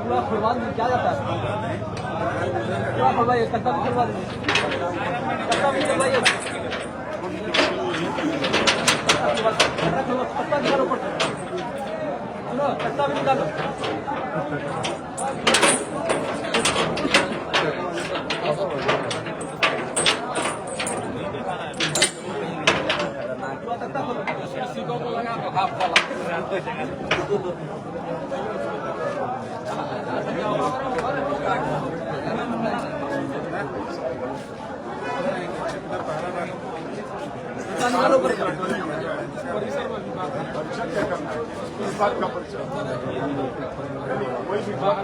पूरा खुलवा क्या जाता है, पूरा खुलवाइए, कट्टा भी खुलवा दीजिए, कट्टा भी खुलवाइए, कट्टा निकालो ऊपर से, सुनो कट्टा भी निकालो। इस बात का परिचय कोई भी बात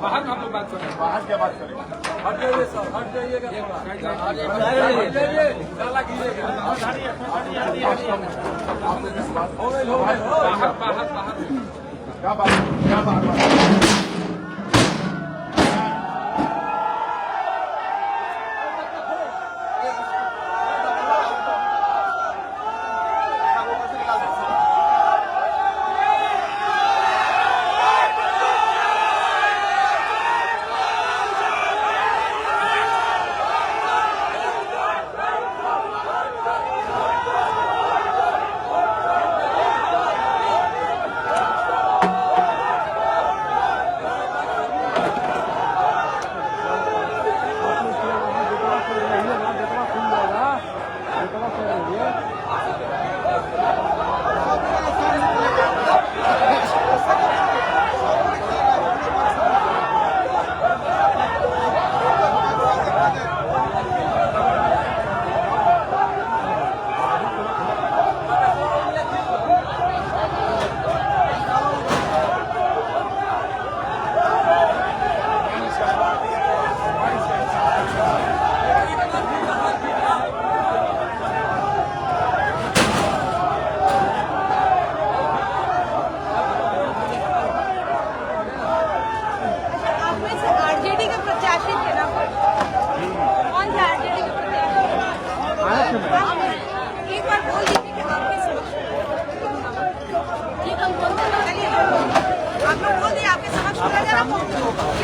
बाहर हम लोग बात करें, बाहर क्या बात करें, हट जाइए सर, हट जाइएगा, क्या बात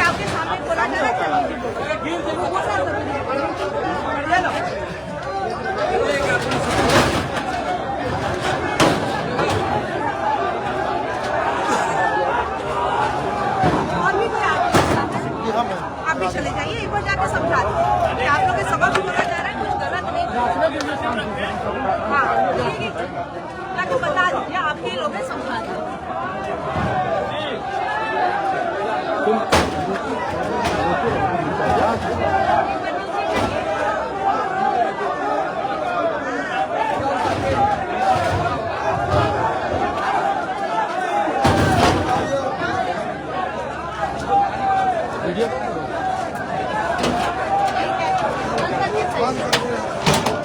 आपके सामने बोला जा रहा आप भी चले जाइए, एक बार जाके समझा दीजिए आप लोग के सबक बोला जा रहा है, कुछ गलत नहीं। हाँ ताकि बता दीजिए आपके लोग समझा दीजिए।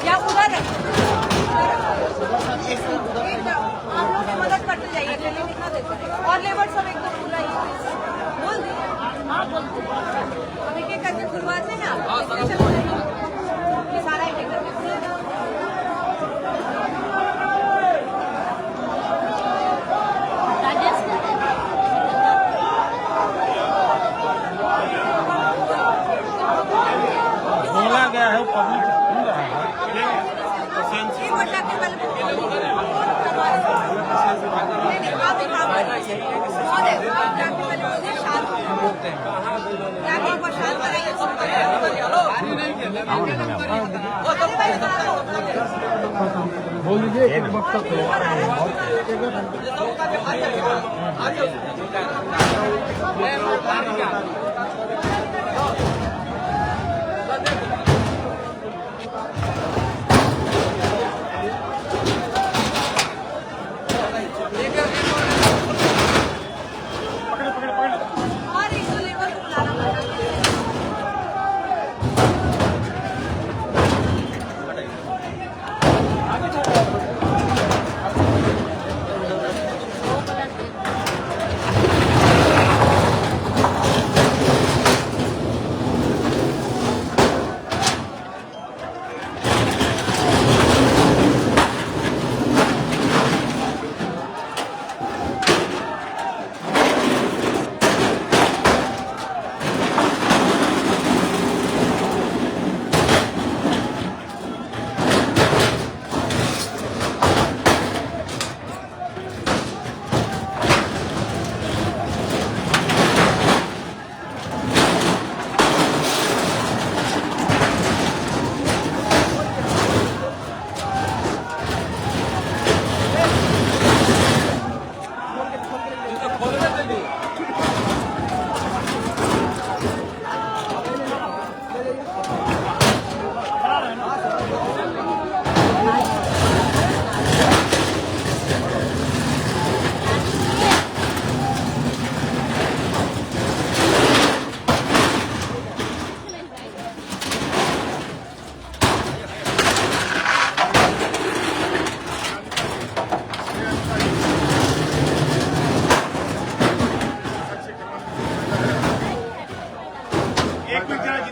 या उधर आप लोग मदद करते जाइए, अकेले दिखा देते और लेबर सब एकदम खुला ही बोल दिए, अब एक एक करके खुलवाते हैं आप सारा एक एक करके खुलेगा। बोला गया है पब्लिक सुन रहा है। बोल दीजिए एक वक्त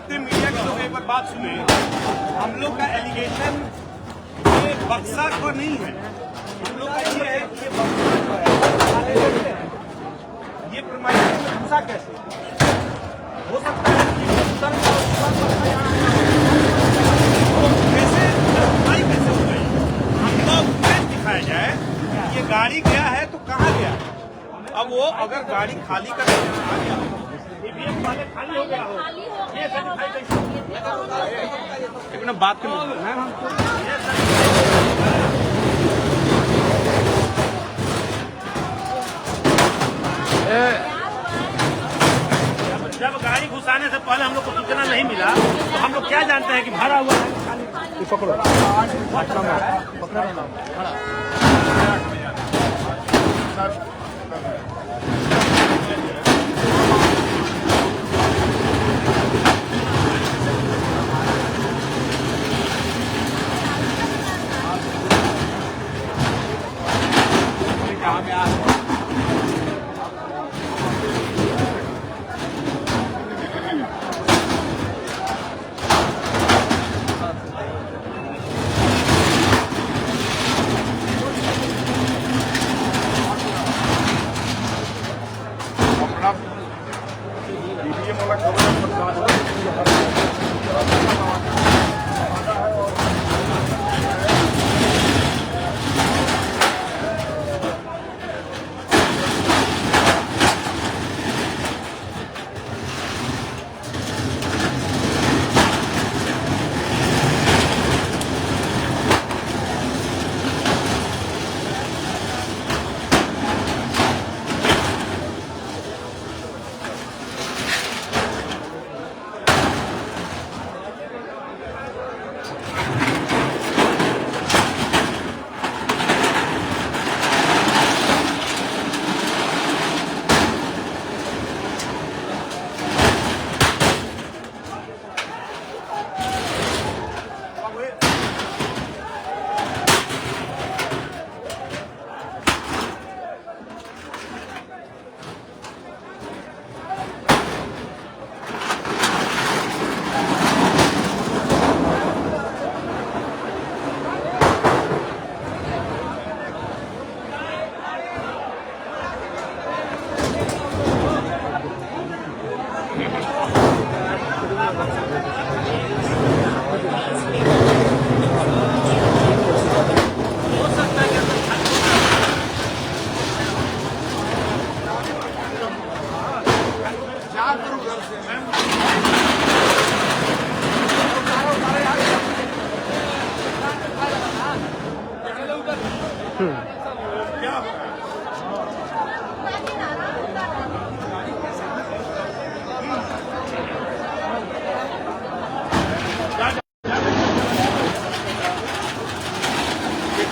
जितने मीडिया के लोग एक बार बात सुने, हम लोग का एलिगेशन ये बक्सा को नहीं है। हम लोग का ये है कि ये बक्सा जो है ये प्रमाणित बक्सा कैसे हो सकता है कि उत्तर का कैसे कैसे हो गई। हम लोग दिखाया जाए कि ये गाड़ी गया है तो कहाँ गया है। अब वो अगर गाड़ी खाली कर खाली हो गया हो एक मिनट बात कर जब गाड़ी घुसाने से पहले हम लोग को सूचना नहीं मिला तो हम लोग क्या जानते हैं कि भरा हुआ है। पकड़ो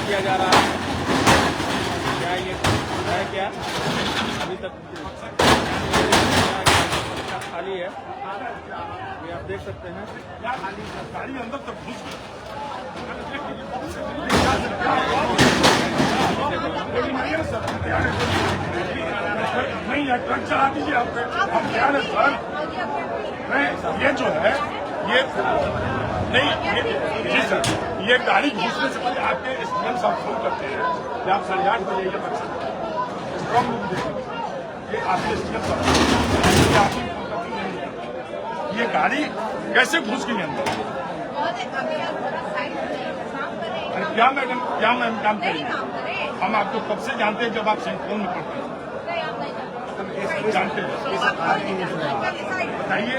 किया जा रहा है क्या ये है क्या अभी तक खाली है ये आप देख सकते हैं गाड़ी अंदर तक घुस नहीं ट्रक चला दीजिए आप क्या है सर नहीं ये जो है ये नहीं जी सर ये गाड़ी घुसने से पहले आपके स्टूडेंट सब फोन करते हैं कि आप 8:30 बजे ये मकसद ये आपके स्टूडेंट ये गाड़ी कैसे घुस गई अंदर। क्या मैडम काम करेंगे हम आपको कब से जानते हैं जब आप सेंट्रल में पढ़ते हैं जानते हैं बताइए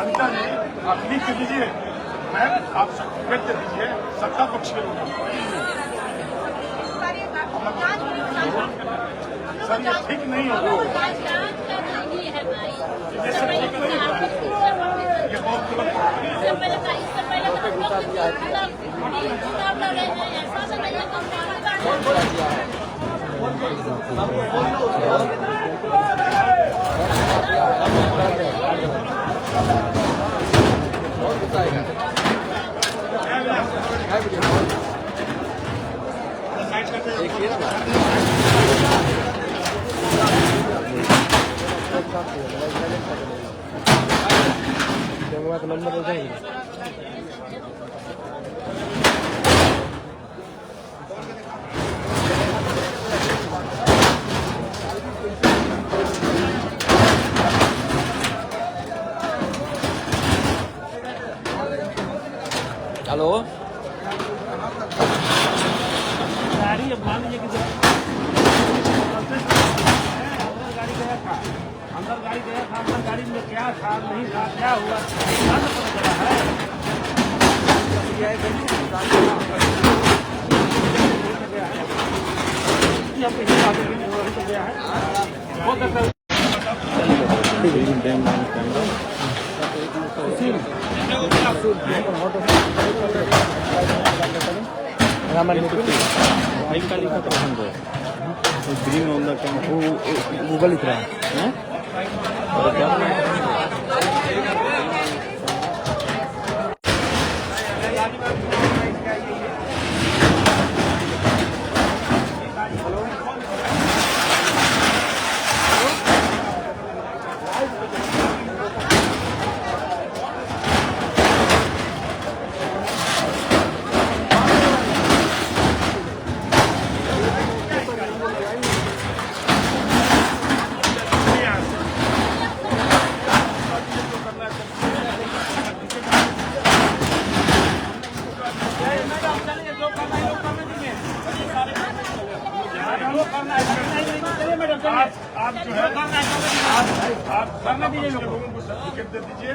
अंतर नहीं आप लिख दीजिए मैम आप व्यक्त दीजिए सत्ता पक्ष के लोग सर ये ठीक नहीं होगा ये सब ठीक नहीं होगा ये बहुत नंबर हो जाएगा। हेलो गाड़ी अब मान लीजिए कि अंदर गाड़ी गया था, अंदर गाड़ी में क्या था नहीं था, क्या हुआ पता चला है। हो सकता है ग्रीन ऑन द गूगल इतना है। आप जो है आप करना दीजिए, लोगों को सर्टिफिकेट दे दीजिए।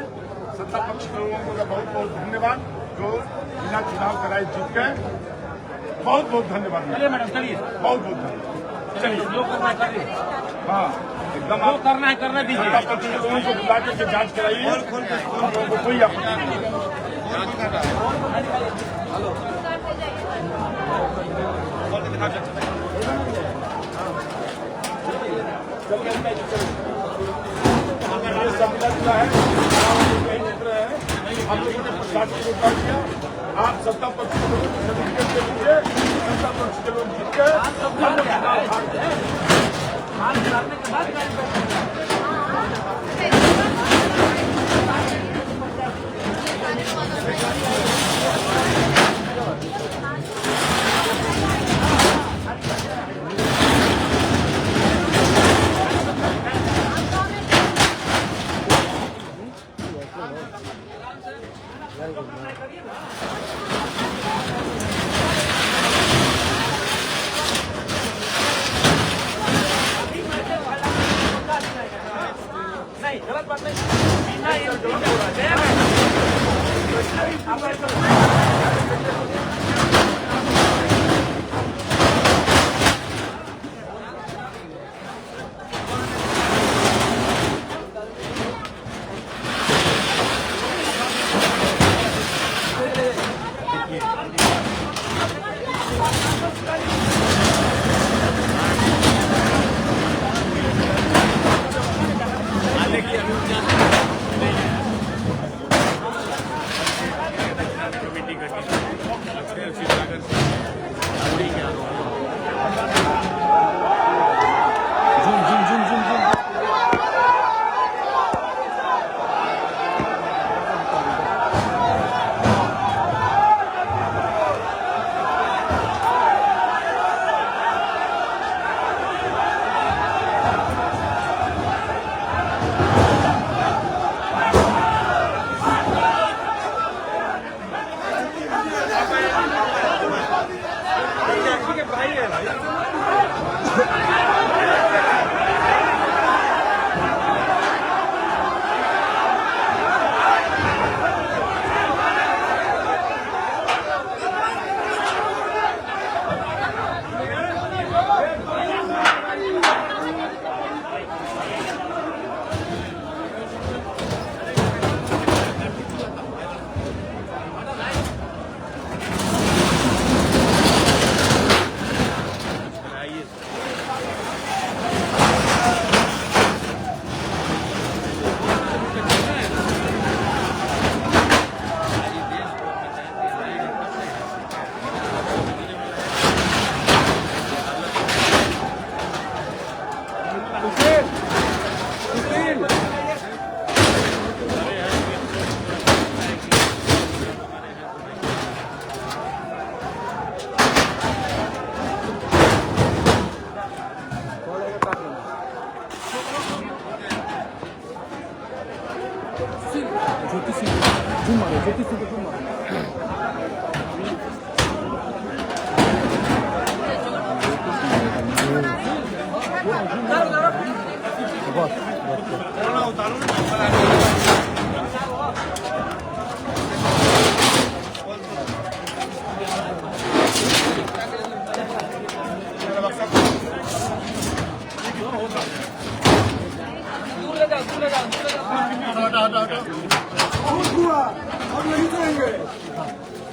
सत्ता पक्ष के लोगों को बहुत बहुत धन्यवाद जो बिना चुनाव कराए जीत गए। बहुत बहुत धन्यवाद। चलिए मैडम चलिए, बहुत बहुत धन्यवाद। चलिए जो करना है करिए। हाँ एकदम जो करना है करना दीजिए। सत्ता पक्ष के लोगों को बुला करके जांच कराइए। लोगों को कोई आपत्ति नहीं। ये सम्मेलन जो है हम लोगों ने प्रशासन को कर दिया। आप सत्ता पक्ष के लोगों को सर्टिफिकेट दे दीजिए। सत्ता पक्ष के लोग जीत गए। नहीं गलत बात नहीं।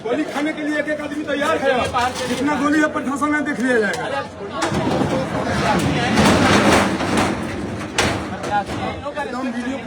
गोली खाने के लिए एक एक आदमी तैयार है। कितना गोली है प्रशासन में देख लिया जाएगा। एकदम वीडियो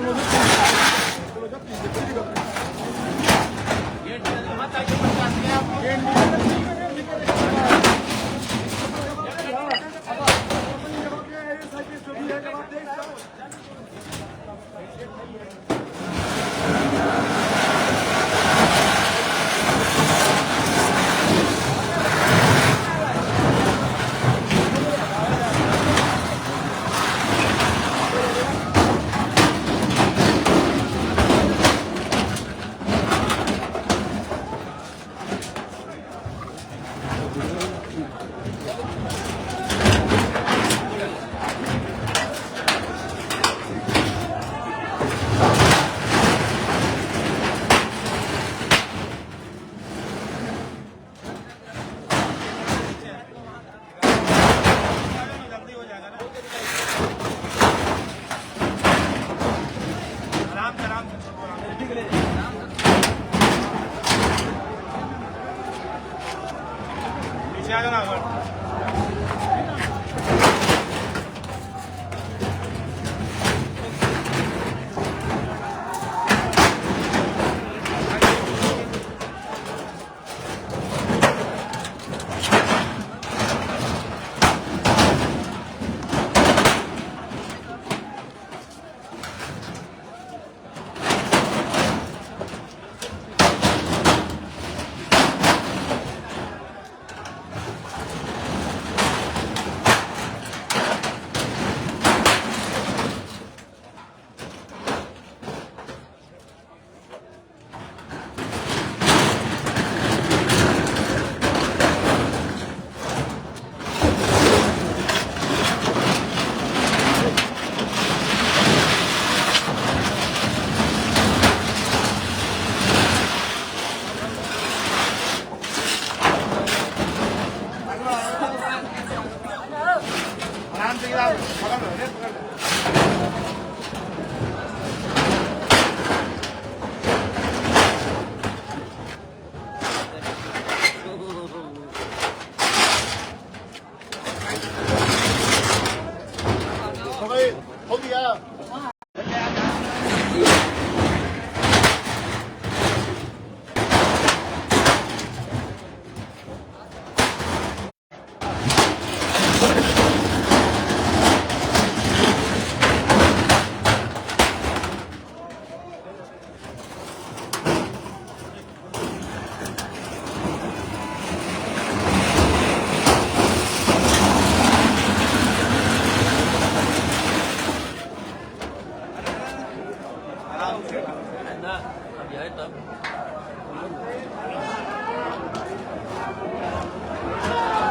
हो गया।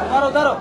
उतारो उतारो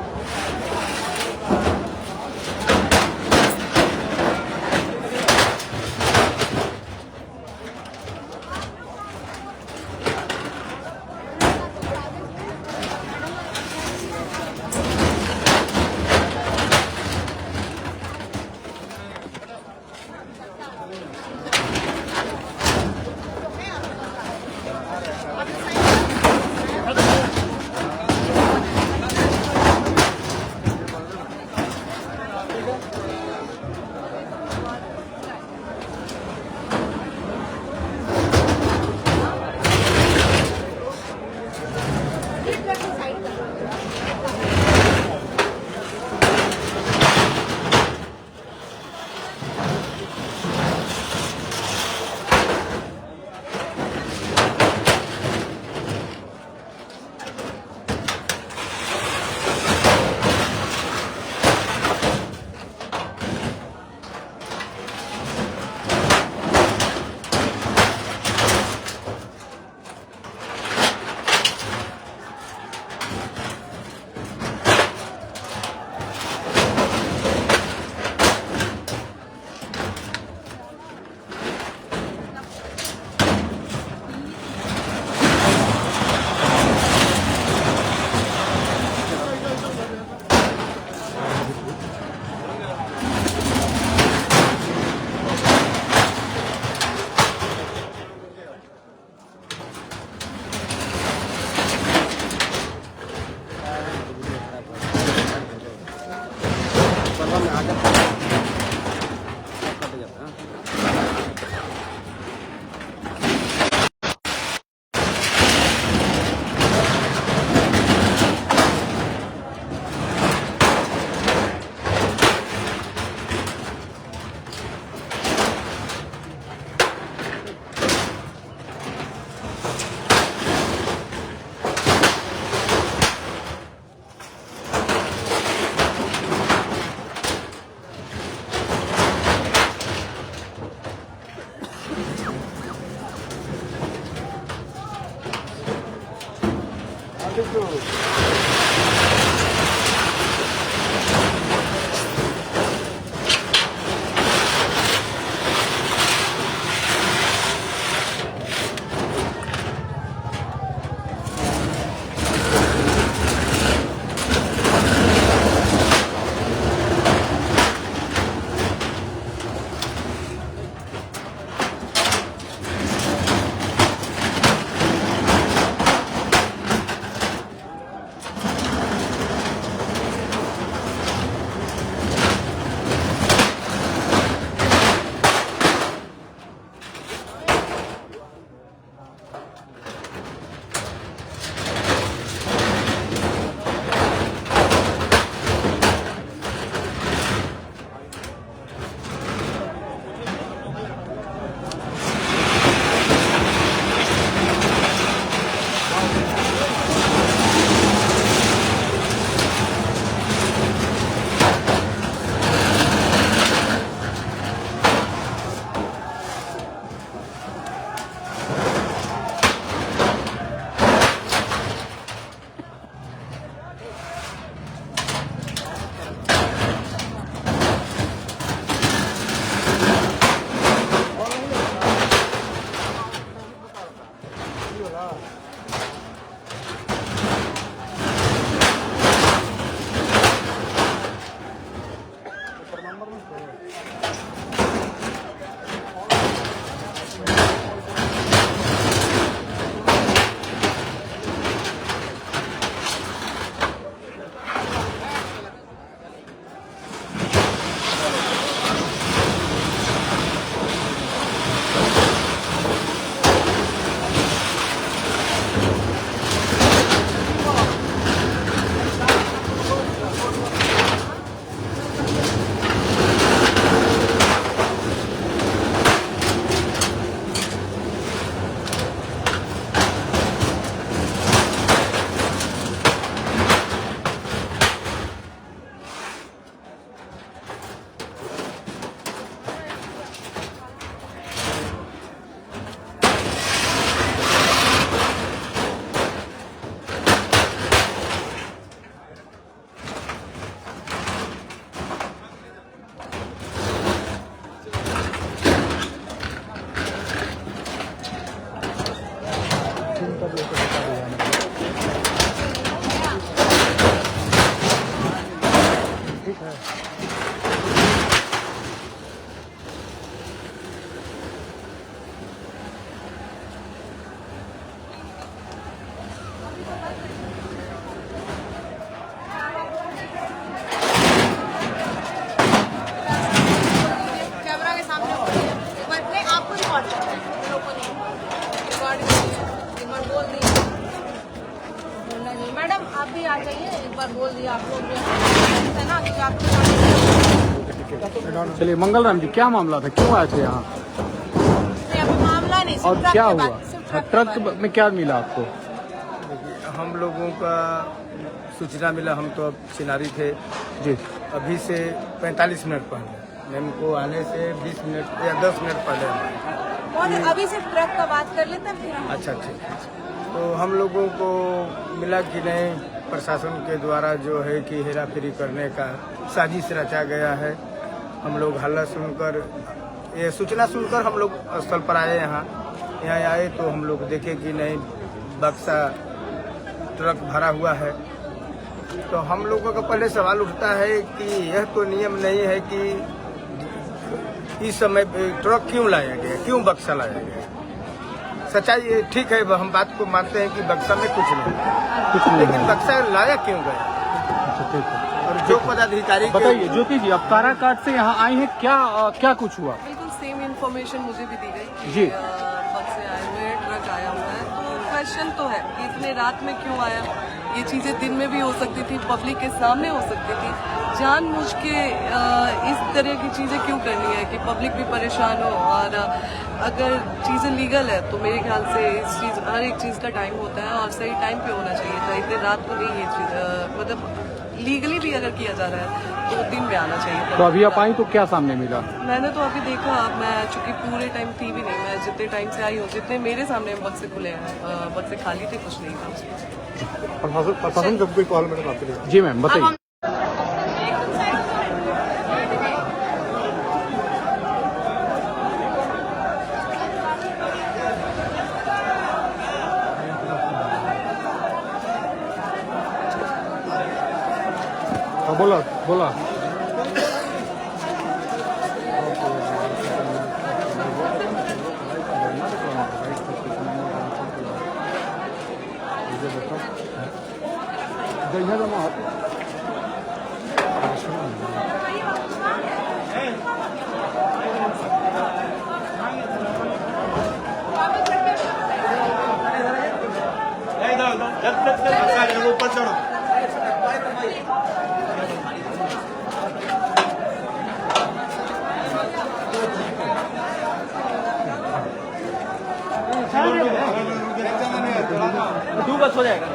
मैडम आप भी आ जाइए, एक बार बोल दिया आप लोग है ना कि आप चलिए मंगलराम जी, क्या मामला था, क्यों आए थे यहाँ मामला नहीं और सिर्फ क्या ट्रक के हुआ? बाद- सिर्फ ट्रक के ट्रक बाद। में क्या मिला आपको? हम लोगों का सूचना मिला, हम तो अब चिनारी थे जी अभी से 45 मिनट पहले, मैम को आने से 20 मिनट या 10 मिनट पहले। और अभी सिर्फ ट्रक का बात कर लेते हैं फिर हम। अच्छा ठीक है। तो हम लोगों को मिला कि नहीं, प्रशासन के द्वारा जो है कि हेरा फेरी करने का साजिश रचा गया है। हम लोग हल्ला सुनकर, ये सूचना सुनकर हम लोग स्थल पर आए। यहाँ आए तो हम लोग देखे कि नहीं, बक्सा ट्रक भरा हुआ है। तो हम लोगों का पहले सवाल उठता है कि यह तो नियम नहीं है कि इस समय ट्रक क्यों लाया गया, क्यों बक्सा लाया गया। सच्चाई ठीक है, हम बात को मानते हैं कि बक्सा में कुछ नहीं, लेकिन बक्सा लाया क्यों गया। अच्छा ठीक है, और जो पदाधिकारी बताइए ज्योति जी, अब काराकाट से यहाँ आई हैं, क्या कुछ हुआ? बिल्कुल सेम इन्फॉर्मेशन मुझे भी दी गई कि जी। बक्से आए हुए हैं, ट्रक आया हुआ है। तो क्वेश्चन तो है कि इतने रात में क्यों आया। ये चीज़ें दिन में भी हो सकती थी, पब्लिक के सामने हो सकती थी। जानबूझ के इस तरह की चीज़ें क्यों करनी है कि पब्लिक भी परेशान हो। और अगर चीज़ें लीगल है तो मेरे ख्याल से हर एक चीज़ का टाइम होता है और सही टाइम पे होना चाहिए था। इतने रात को नहीं ये चीज़, मतलब लीगली भी अगर किया जा रहा है तो दिन में आना चाहिए। तो अभी आप आई तो क्या सामने मिला? मैंने तो अभी देखा, मैं चूंकि पूरे टाइम थी भी नहीं, मैं जितने टाइम से आई हूँ, जितने मेरे सामने बक्से खुले हैं, बक्से खाली थे, कुछ नहीं था उसमें। प्रशासन जब कोई कॉल मैडम आपके लिए? जी मैम बताइए। बोला बोला ऊपर चढ़ो। दो बस हो जाएगा।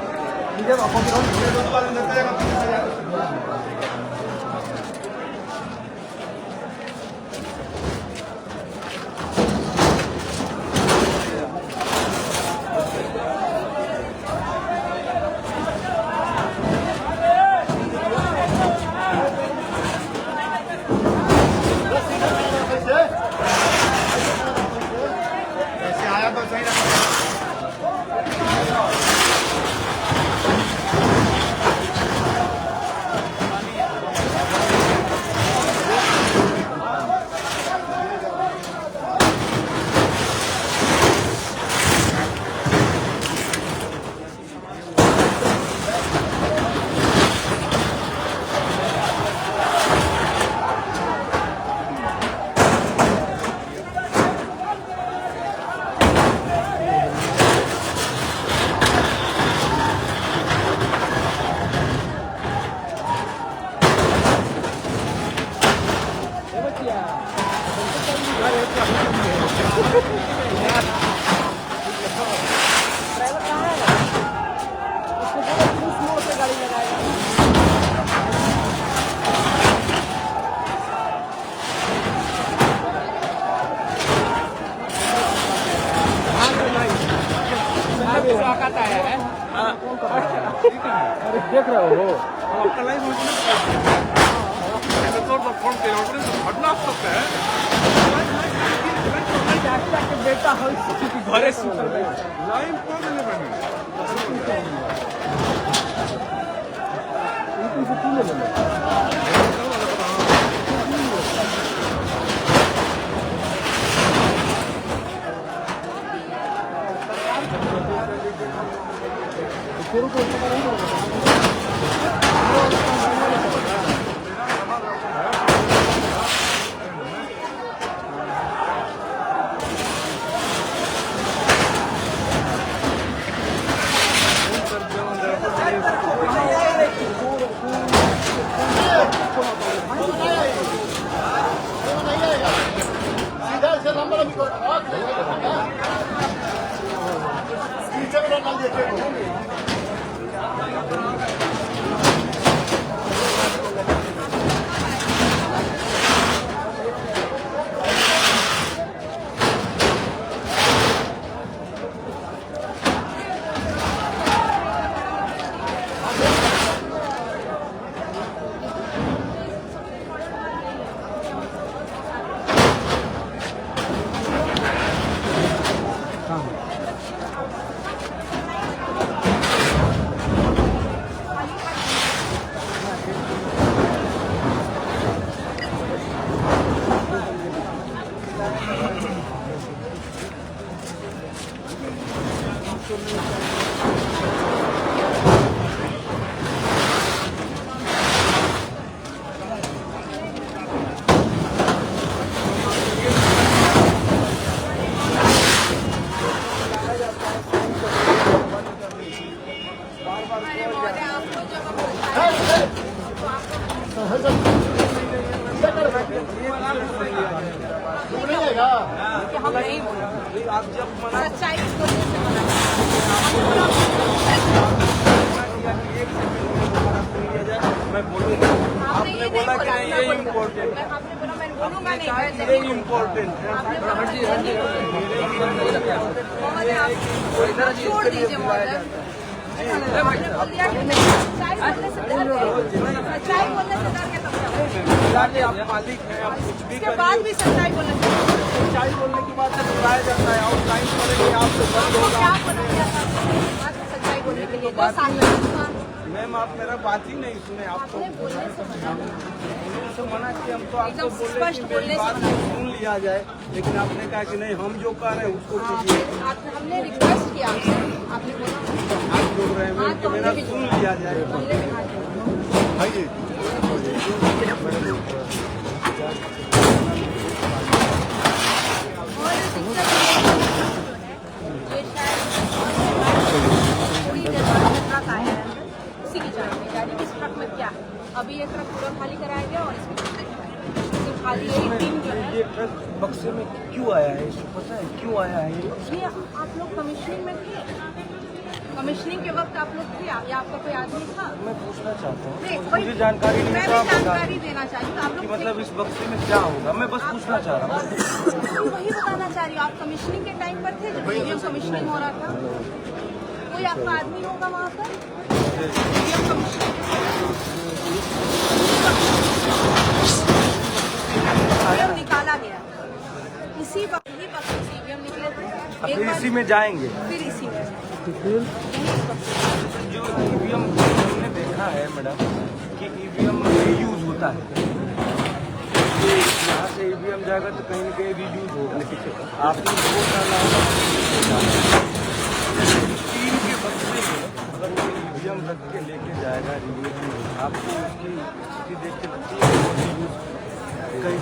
देख रहे हो आपका लाइव घटना सकता है बेटा घरे लाइव हम नहीं बोले, सच्चाई इस वजह से बना। आपने बोला मैं बोलूंगा नहीं, मैं ये इम्पोर्टेंट है। आपने बोला महोदय आप छोड़ दीजिए महोदय। आपने बोल दिया कि सच्चाई बोलने से डर गए, सच्चाई बोलने से डर के तब आप मालिक हैं, आप कुछ भी उसके बाद भी सच्चाई बोलने से सच्चाई बोलने के बाद बुलाया जाता है और टाइम पड़ेगी आपसे बंद आपको होगा। क्या बोला गया था सच्चाई बोलने के लिए? 10 साल मैम आप मेरा बात ही नहीं सुने, आपको आपने बोलने से मना तो मना किया, हम तो आपको एकदम बोले स्पष्ट कि बोलने मेरी से बात मना सुन लिया जाए, लेकिन आपने कहा कि नहीं हम जो कह रहे हैं उसको कीजिए। हमने रिक्वेस्ट किया आपसे, आपने बोला आप बोल रहे हैं मैम कि मेरा सुन लिया जाए। हमने भी हाथ जोड़ा। और दिक्कत ये शायद थोड़ी देर बाद में ट्रक आया है, उसी की जान में जाने इस ट्रक में क्या है। अभी ये ट्रक पूरा खाली कराया गया और इसमें खाली यही 3 जो है। ये ट्रक बक्से में क्यों आया है, इसको पता है क्यों आया है ये? ये आप लोग कमिश्निंग में थे, कमिश्निंग के वक्त आप लोग थे या आपका कोई आदमी था? मैं पूछना चाहता हूँ, नहीं, मुझे जानकारी नहीं मैं है, भी तो आप बता जानकारी देना चाहती हूँ। आप कि लोग मतलब इस बक्से में क्या होगा, मैं बस पूछना चाह रहा हूँ। वही बताना चाह रही हूँ, आप कमिश्निंग के टाइम पर थे जब ईवीएम कमिश्निंग हो रहा था? कोई आपका आदमी होगा वहाँ पर? ईवीएम कमिश्निंग निकाला गया, इसी वक्त ही वक्त ईवीएम निकले थे। फिर इसी में जाएंगे। फिर इसी में जो ईवीएम हमने देखा है मैडम कि ईवीएम रीयूज होता है, यहाँ से ईवीएम जाएगा तो कहीं न कहीं रीयूज होगा। आपने वो करना होगा 3 के बक्से में अगर वो ईवीएम रख के लेके जाएगा रीयूज, आपको उसकी स्थिति देख के लगती है रीयूज कहीं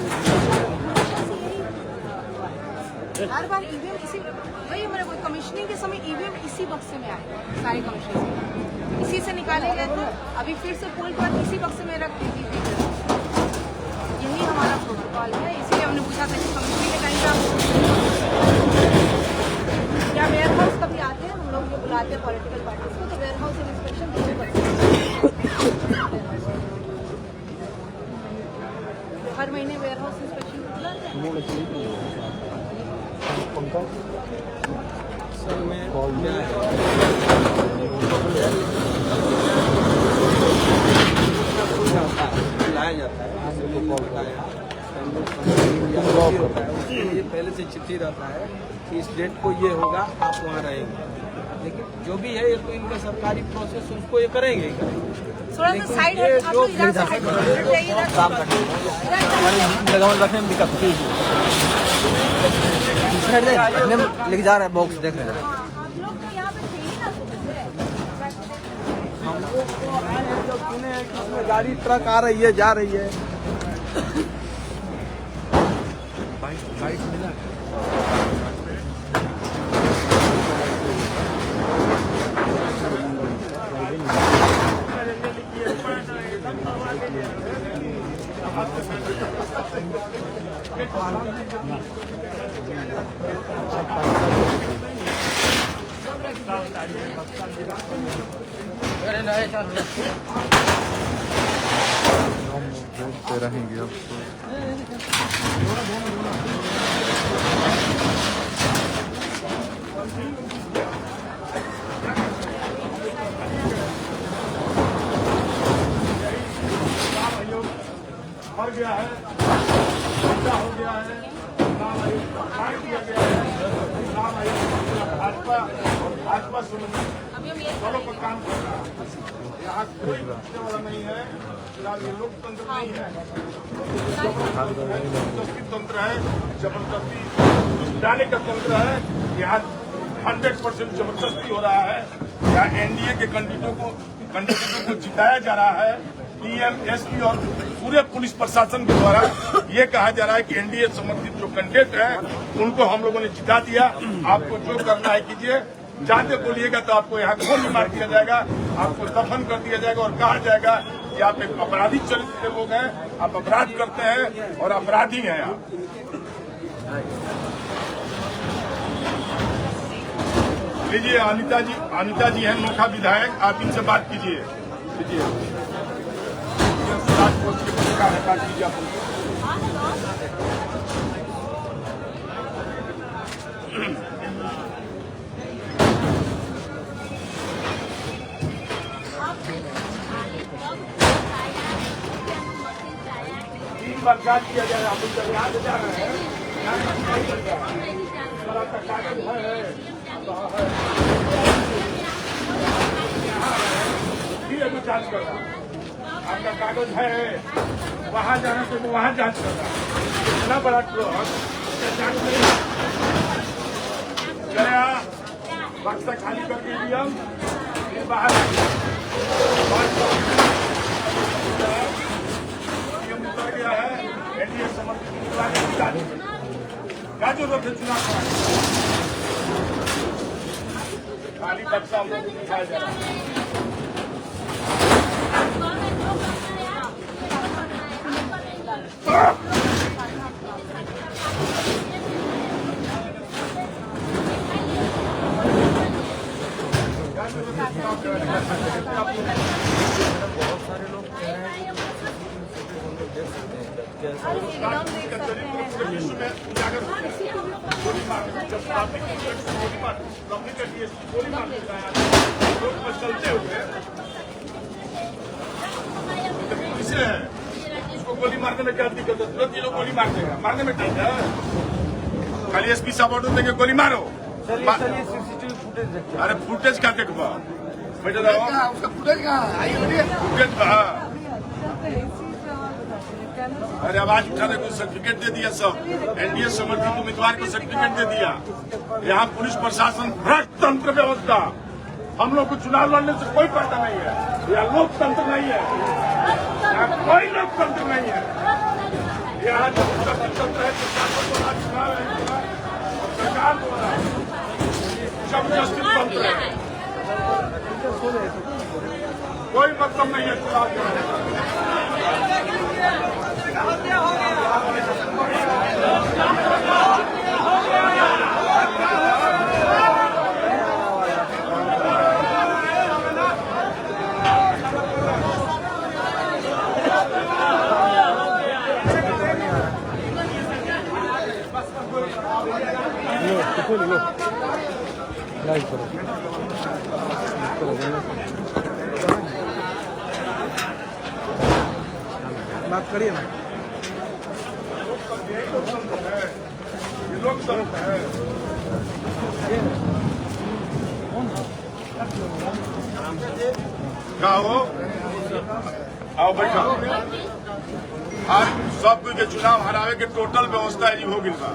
हर बार ईवीएम इसी वही मेरे को कमिश्निंग के समय ईवीएम इसी बक्से में आए, सारे कमिश्निंग इसी से निकाले गए थे। अभी फिर से पोल पर इसी बक्से में रख दी थी। यही हमारा प्रोटोकॉल है, इसीलिए हमने पूछा था कि कमिश्निंग के टाइम पर क्या वेयर हाउस कभी आते हैं, हम लोग जो बुलाते हैं पॉलिटिकल पार्टीज को, तो वेयर हाउस इंस्पेक्शन दोनों करते हैं। हर महीने वेयर हाउस इंस्पेक्शन बुलाते हैं। सर मैं लाया जाता है, ये पहले से चिट्ठी रहता है कि इस डेट को ये होगा, आप वहाँ रहेंगे। लेकिन जो भी है ये तो इनका सरकारी प्रोसेस, उसको ये करेंगे ही करेंगे। थोड़ा सा साइड है, आप लोग इधर से हट जाइए, इधर रखने में दिक्कत होती है। लेके जा रहे हैं बॉक्स देख रहे हैं। आप लोग तो यहाँ पे थे ही ना हमको आए हैं जब सुने हैं कि उसमें गाड़ी ट्रक आ रही है, जा रही है। रहेंगे अब मर गया है, बच्चा हो गया है, नाम आयोग फाड़ दिया गया है, नाम आयोग भाजपा और भाजपा समूह दोनों पर काम कर रहा है। यहाँ कोई पूछने वाला नहीं है, फिलहाल ये लोकतंत्र नहीं है, जबरदस्ती तंत्र है, जबरदस्ती जाने का तंत्र है। यहाँ 100% जबरदस्ती हो रहा है। यहाँ एनडीए के कैंडिडेटों को जिताया जा रहा है। डीएम, एसपी और पूरे पुलिस प्रशासन के द्वारा ये कहा जा रहा है कि एनडीए संबंधित जो कैंडिडेट हैं उनको हम लोगों ने जिता दिया। आपको जो करना है कीजिए, जाते बोलिएगा तो आपको यहाँ गोली मार दिया जाएगा, आपको दफन कर दिया जाएगा और कहा जाएगा कि आप एक अपराधी चरित्र के लोग हैं, आप अपराध करते हैं और अपराधी हैं आप। लीजिए अनिता जी हैं नोखा विधायक, आप इनसे बात कीजिए। लीजिए राजकोट के पत्रकार हैं, बात कीजिए आप उनसे। 3 बार जांच किया जा रहा है। हम लोग जब यहाँ से जा रहे हैं, यहाँ का कागज है, फिर अभी जांच कर रहा है। आपका कागज है, वहाँ जाने से तो वहाँ जांच कर रहा है। इतना बड़ा ट्रक जांच नहीं गया, बक्सा खाली करके ईवीएम फिर बाहर उतर गया है। एनडीए समर्थित उम्मीदवार की क्या जरूरत है चुनाव कराने? खाली बक्सा हम लोग को दिखाया जा रहा है। बहुत सारे लोग कह रहे हैं कि उजागर गोली मार जब गोली मार रोड पर चलते हुए पुलिस है, उसको गोली मारने में क्या दिक्कत है? तुरंत ये लोग गोली मार देगा, मारने में ठीक है। खाली एसपी साहब ऑर्डर देंगे गोली मारो। चलिए सीसीटीवी फुटेज देखते हैं। अरे फुटेज का देखो, बेटे रहो उसका फुटेज कहाँ? फुटेज कहाँ? अरे आवाज उठाने को सर्टिफिकेट दे दिया, सब एनडीए समर्थित उम्मीदवार को सर्टिफिकेट दे दिया। यहाँ पुलिस प्रशासन भ्रष्ट तंत्र व्यवस्था, हम लोग को चुनाव लड़ने से कोई फायदा नहीं है। यहाँ लोकतंत्र नहीं है, यहाँ कोई लोकतंत्र नहीं है। यहाँ जबरदस्ती तंत्र है, प्रशासन द्वारा चुनाव है, सरकार द्वारा जबरदस्ती तंत्र है। कोई मतलब नहीं है चुनाव कराने। बात करिए ना। ये लोकतंत्र है। क्या हो? आओ बैठो। आज सब कोई के चुनाव हरावे के टोटल व्यवस्था है हो गिल बा।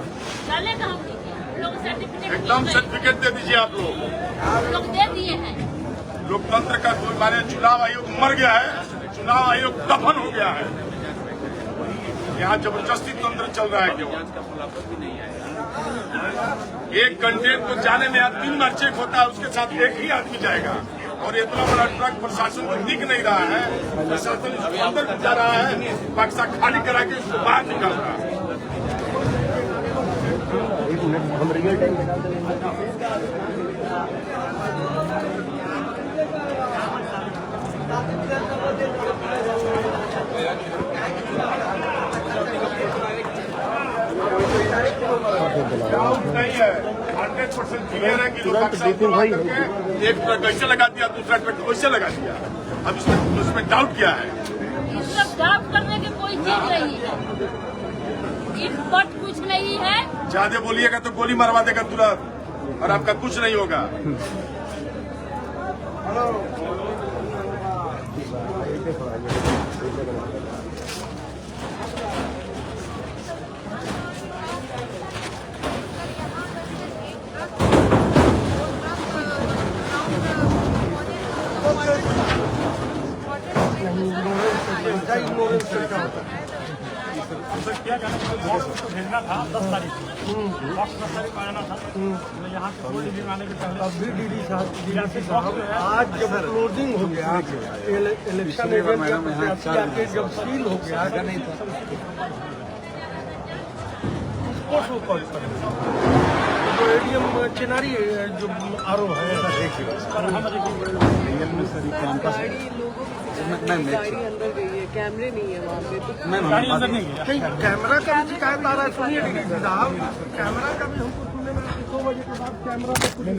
एकदम सर्टिफिकेट दे दीजिए आप लोग दे दिए हैं। लोकतंत्र का कोई माने चुनाव आयोग मर गया है, चुनाव आयोग दफन हो गया है। यहाँ जबरदस्ती तंत्र चल रहा है केवल। एक कैंडिडेट को जाने में 3 बार चेक होता है, उसके साथ एक ही आदमी जाएगा और इतना बड़ा ट्रक प्रशासन को दिख नहीं रहा है। प्रशासन इसको अंदर जा रहा है, बक्सा खाली करा के उसको बाहर निकाल रहा है। डाउट नहीं है, 100% क्लियर है कि लोग एक ट्रक ऐसे लगा दिया, दूसरा ट्रक वैसे लगा दिया। अब इसमें डाउट क्या है? इसमें डाउट करने की कोई चीज नहीं है, बट कुछ नहीं है। ज्यादा बोलिएगा तो गोली मरवा देगा तुरंत और आपका कुछ नहीं होगा। क्या भेजना था 10 तारीख को, 10 तारीख को आना था। यहाँ से कोई भी आने के पहले अभी डीडी साहब आज जब क्लोजिंग हो गया, इलेक्शन एजेंट जब सील हो गया नहीं था, उसको शो कॉल जो एडीएम चिनारी जो आरोप है गाड़ी लोगों की गाड़ी अंदर गई है, कैमरे नहीं है वहाँ पे, तो गाड़ी अंदर नहीं गया। कैमरा का भी शिकायत आ रहा है, सुनिए साहब, कैमरा का भी हमको सुनने में 2 बजे के बाद कैमरा में कुछ नहीं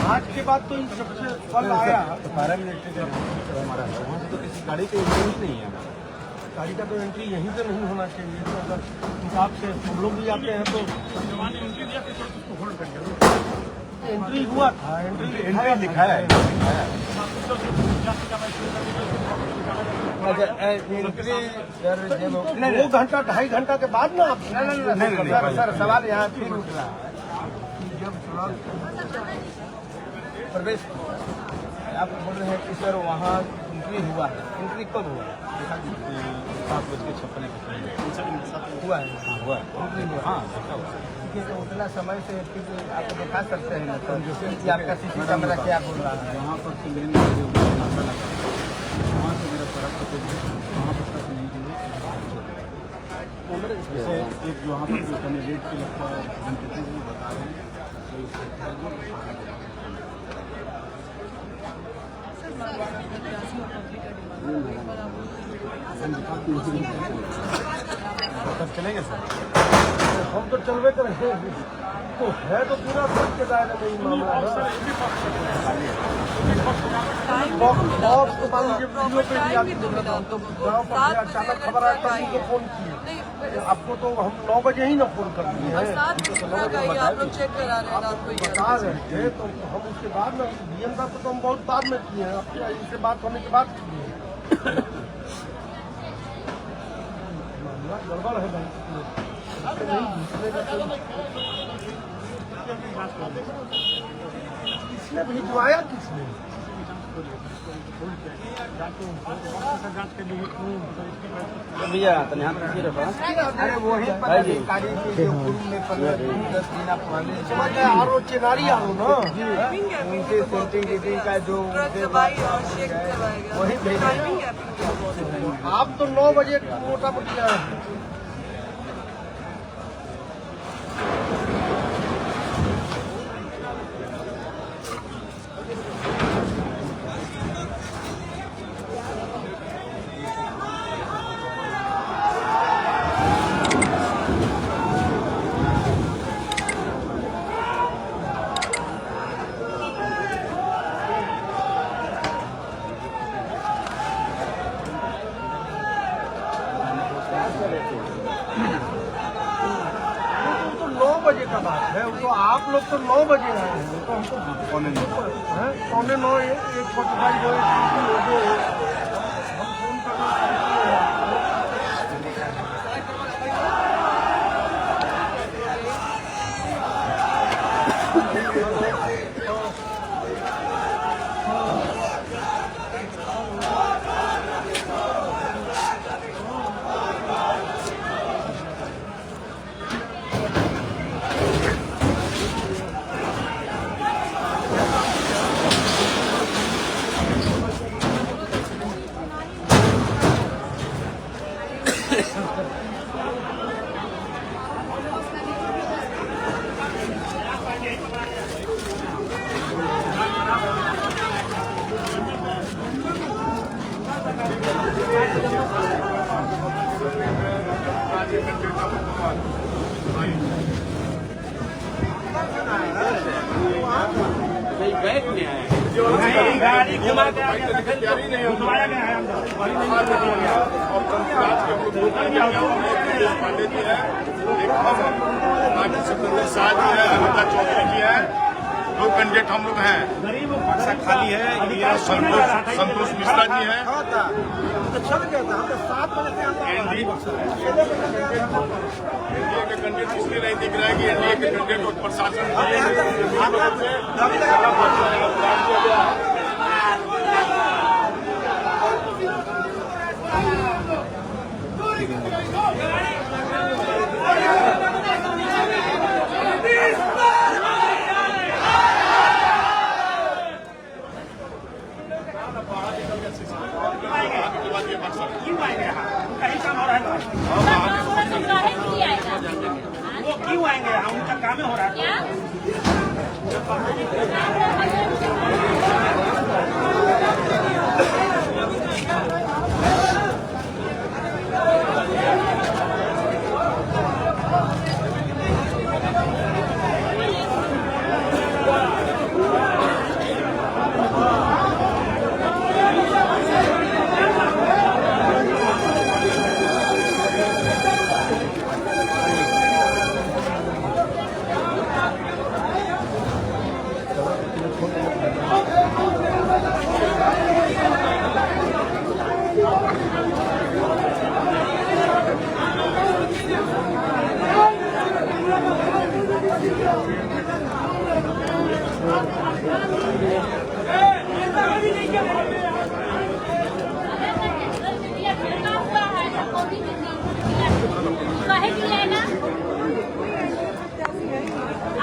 आज के बाद तो इन सबसे फल आया। हमारा वहाँ से तो किसी गाड़ी की एंट्री नहीं है। गाड़ी का तो एंट्री यहीं से नहीं होना चाहिए। तो अगर हिसाब से हम लोग भी आते हैं तो एंट्री दिया कि उसको होल्ड कर दिया। एंट्री हुआ था, एंट्री लिखा है। नहीं 2 घंटा 2.5 घंटा के बाद ना आप नहीं सर सवाल यहाँ फिर उठ रहा है। जब प्रवेश आप बोल रहे हैं कि सर वहाँ एंट्री हुआ है, एंट्री कब हुआ? 7:56 हुआ है, हुआ है। एंट्री हुआ। हाँ ठीक है, तो उतना समय से फिर आप दिखा सकते हैं ना तो कि आपका सीसी कैमरा क्या बोल रहा है? वहाँ पर से मेन वहाँ से मेरा सड़क पर वहाँ पर तक नहीं दिए। जैसे एक वहाँ पर जो कैंडिडेट के लगता है बता रहे हैं तब चलेंगे सर। हम तो चलवे करेंगे, तो है तो पूरा सच के दायरे में ही मामला है। बॉक्स तो मान लीजिए वीडियो पे भी आप गाँव पर अचानक खबर आया तब उनको फोन किए। आपको तो हम 9 बजे ही ना फोन कर दिए हैं। 7 बजे तक आई, आप लोग चेक करा रहे हैं रात को बता रहे थे तो हम उसके बाद में डीएम साहब तो हम बहुत बाद में किए हैं, आपके इनसे बात होने के बाद किए हैं। मामला गड़बड़ है भाई, नहीं दूसरे का किसने भिजवाया किसने? भैया यहाँ किसी रखा अरे वही पदाधिकारी के जो पूर्व में 15 दिन 10 दिन आप पहले आरो चिनारी आरो ना उनके सेंटिंग गिटिंग का जो दवाई और चेक करवाएगा। वही टाइमिंग है आप तो 9 बजे मोटा मोटी आए हैं। तो 9 बजे का बात है, तो आप लोग तो 9 बजे आए हैं, तो हमको 8:45 1:45 हम फोन करना बैग में आए गाड़ी घुमा के तैयारी नहीं घुमाया गया है पांडे जी है, सिकंदर शाह जी है, अमिता चौधरी जी है, 2 कैंडिडेट हम लोग हैं। बक्सा खाली है, ये संतोष मिश्रा जी हैं। चल गया था, हमने 7 बजे से एनडीए के कैंडिडेट इसलिए नहीं दिख रहा है कि एनडीए के कैंडिडेट और प्रशासन यहाँ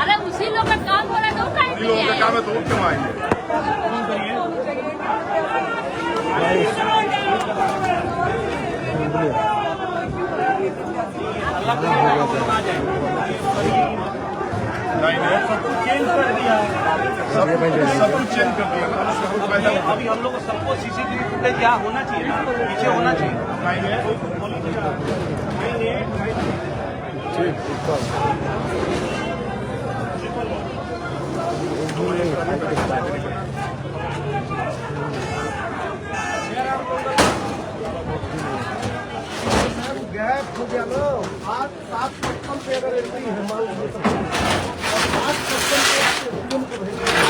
अरे उसी लोग का काम हो रहा है तो काहे के लिए आए? काम है तो वो क्यों आएंगे? सब कुछ चेंज कर दिया, सब कुछ चेंज कर दिया ना, उससे कोई फायदा नहीं। अभी हम लोग को सबको सीसीटीवी फुटेज यहाँ होना चाहिए ना, पीछे होना चाहिए। गैप हो गया ना, 7:55 पे अगर एंट्री है मान लीजिए तो 7:55 पे एटीएम को भेजना है।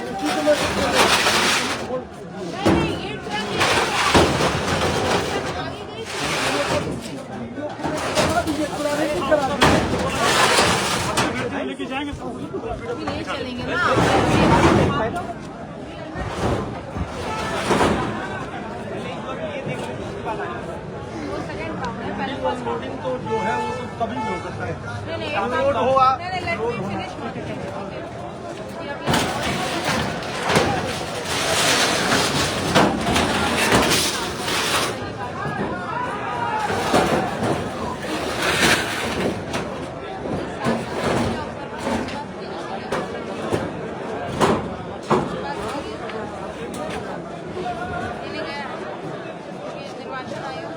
उसी समय नहीं, ये ट्रक आगे गई अभी नहीं चलेंगे ना। वो सेकंड राउंड है, पहले फर्स्ट राउंड है। तो जो है वो तो कभी भी हो सकता है। नहीं, लोड हुआ नहीं, let me finish one thing. निर्वाचन आयोग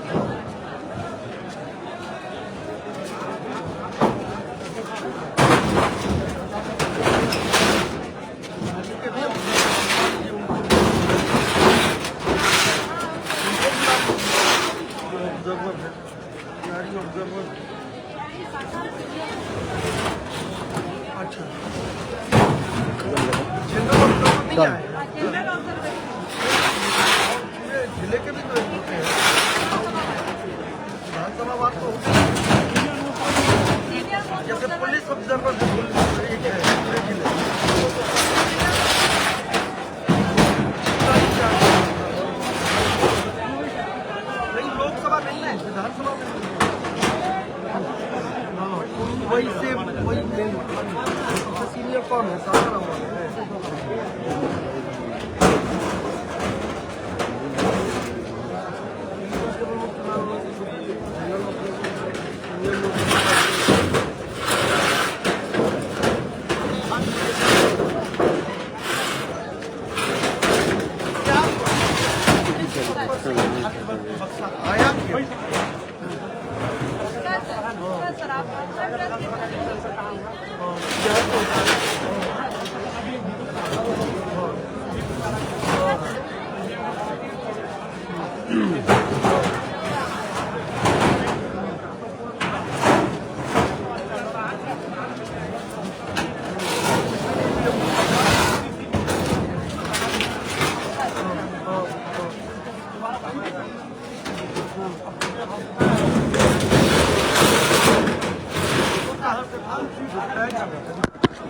ऑब्जर्वर है, गाड़ी ऑब्जर्वर। अच्छा, जनरल ऑब्जर्वर नहीं आए, जिले के भी तो एक होते हैं। विधानसभा बात तो होती है, जैसे पुलिस ऑब्जर्वर है, पुलिस एक है पूरे जिले। नहीं, लोकसभा नहीं है, विधानसभा में वही से वही नहीं। सीनियर कौन है? सारा हुआ है। आया सर आप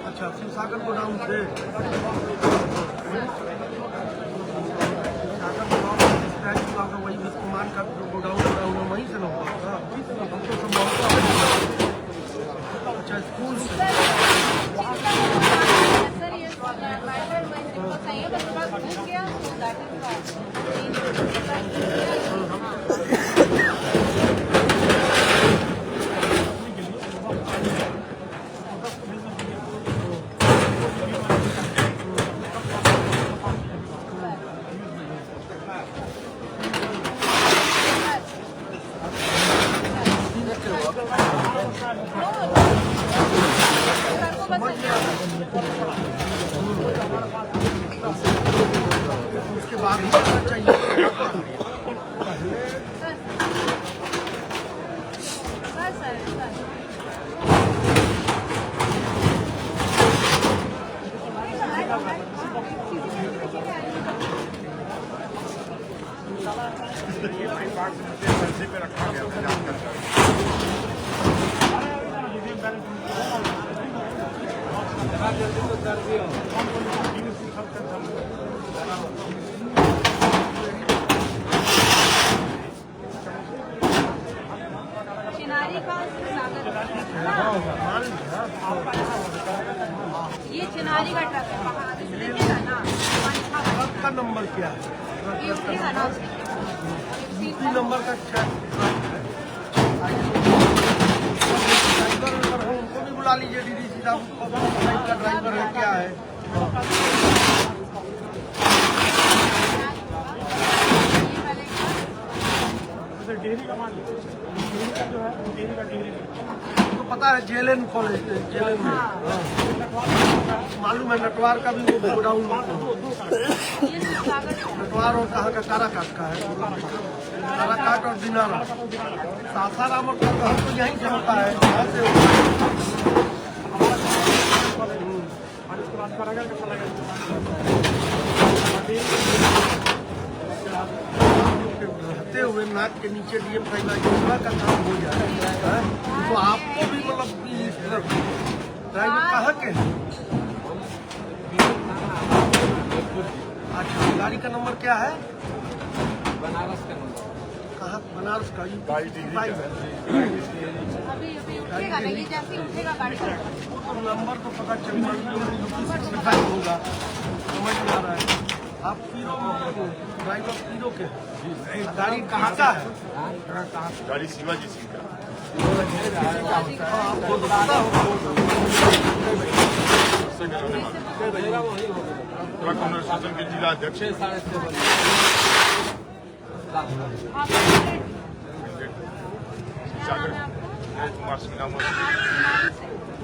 अच्छा, शिवसागर गोडाउन से वही विस्मान का गोडाउन वहीं से ना हुआ था। हमको संभवतः अच्छा स्कूल से सर ये बताइए बस बात हो गया बस उसके बाद ही करना चाहिए। बस सर पैसे पे रखा गया था जल्दी तो कर दियो। चिनारी का सागर ये चिनारी का ट्रक है वहाँ से देखिएगा ना ट्रक का नंबर क्या है? ये उठेगा ना यूपी नंबर का ड्राइवर है, उनको भी बुला लीजिए। डीडीसी साहब का ड्राइवर है क्या है? डेहरी का मान लीजिए, डेहरी का जो है डेहरी का डेहरी तो पता है जेएलएन कॉलेज जेएलएन में मालूम है। नटवार का भी वो गोडाउन नटवार और कहाँ का काराकाट का है। काराकाट और दिनारा सासाराम और कटहल तो यहीं जमता है। यहाँ से रहते हुए नाक के नीचे डीएम साहिबा योजना का काम हो जाए तो आपको भी मतलब ड्राइवर कहाँ के हैं? अच्छा, गाड़ी का नंबर क्या है? बनारस का नंबर कहाँ? बनारस का गाड़ी अभी उठेगा नहीं जैसे ही उठेगा गाड़ी का नंबर तो पता चल रहा होगा, समझ में आ रहा है। आप पीरो ड्राइवर पीरो के हैं। गाड़ी कहाँ का है? गाड़ी शिवाजी सिंह का आपको तो पता होगा। ट्रक ऑनर एसोसिएशन के जिला अध्यक्ष 6-6:30 बजे। सागर कुमार सिंह नाम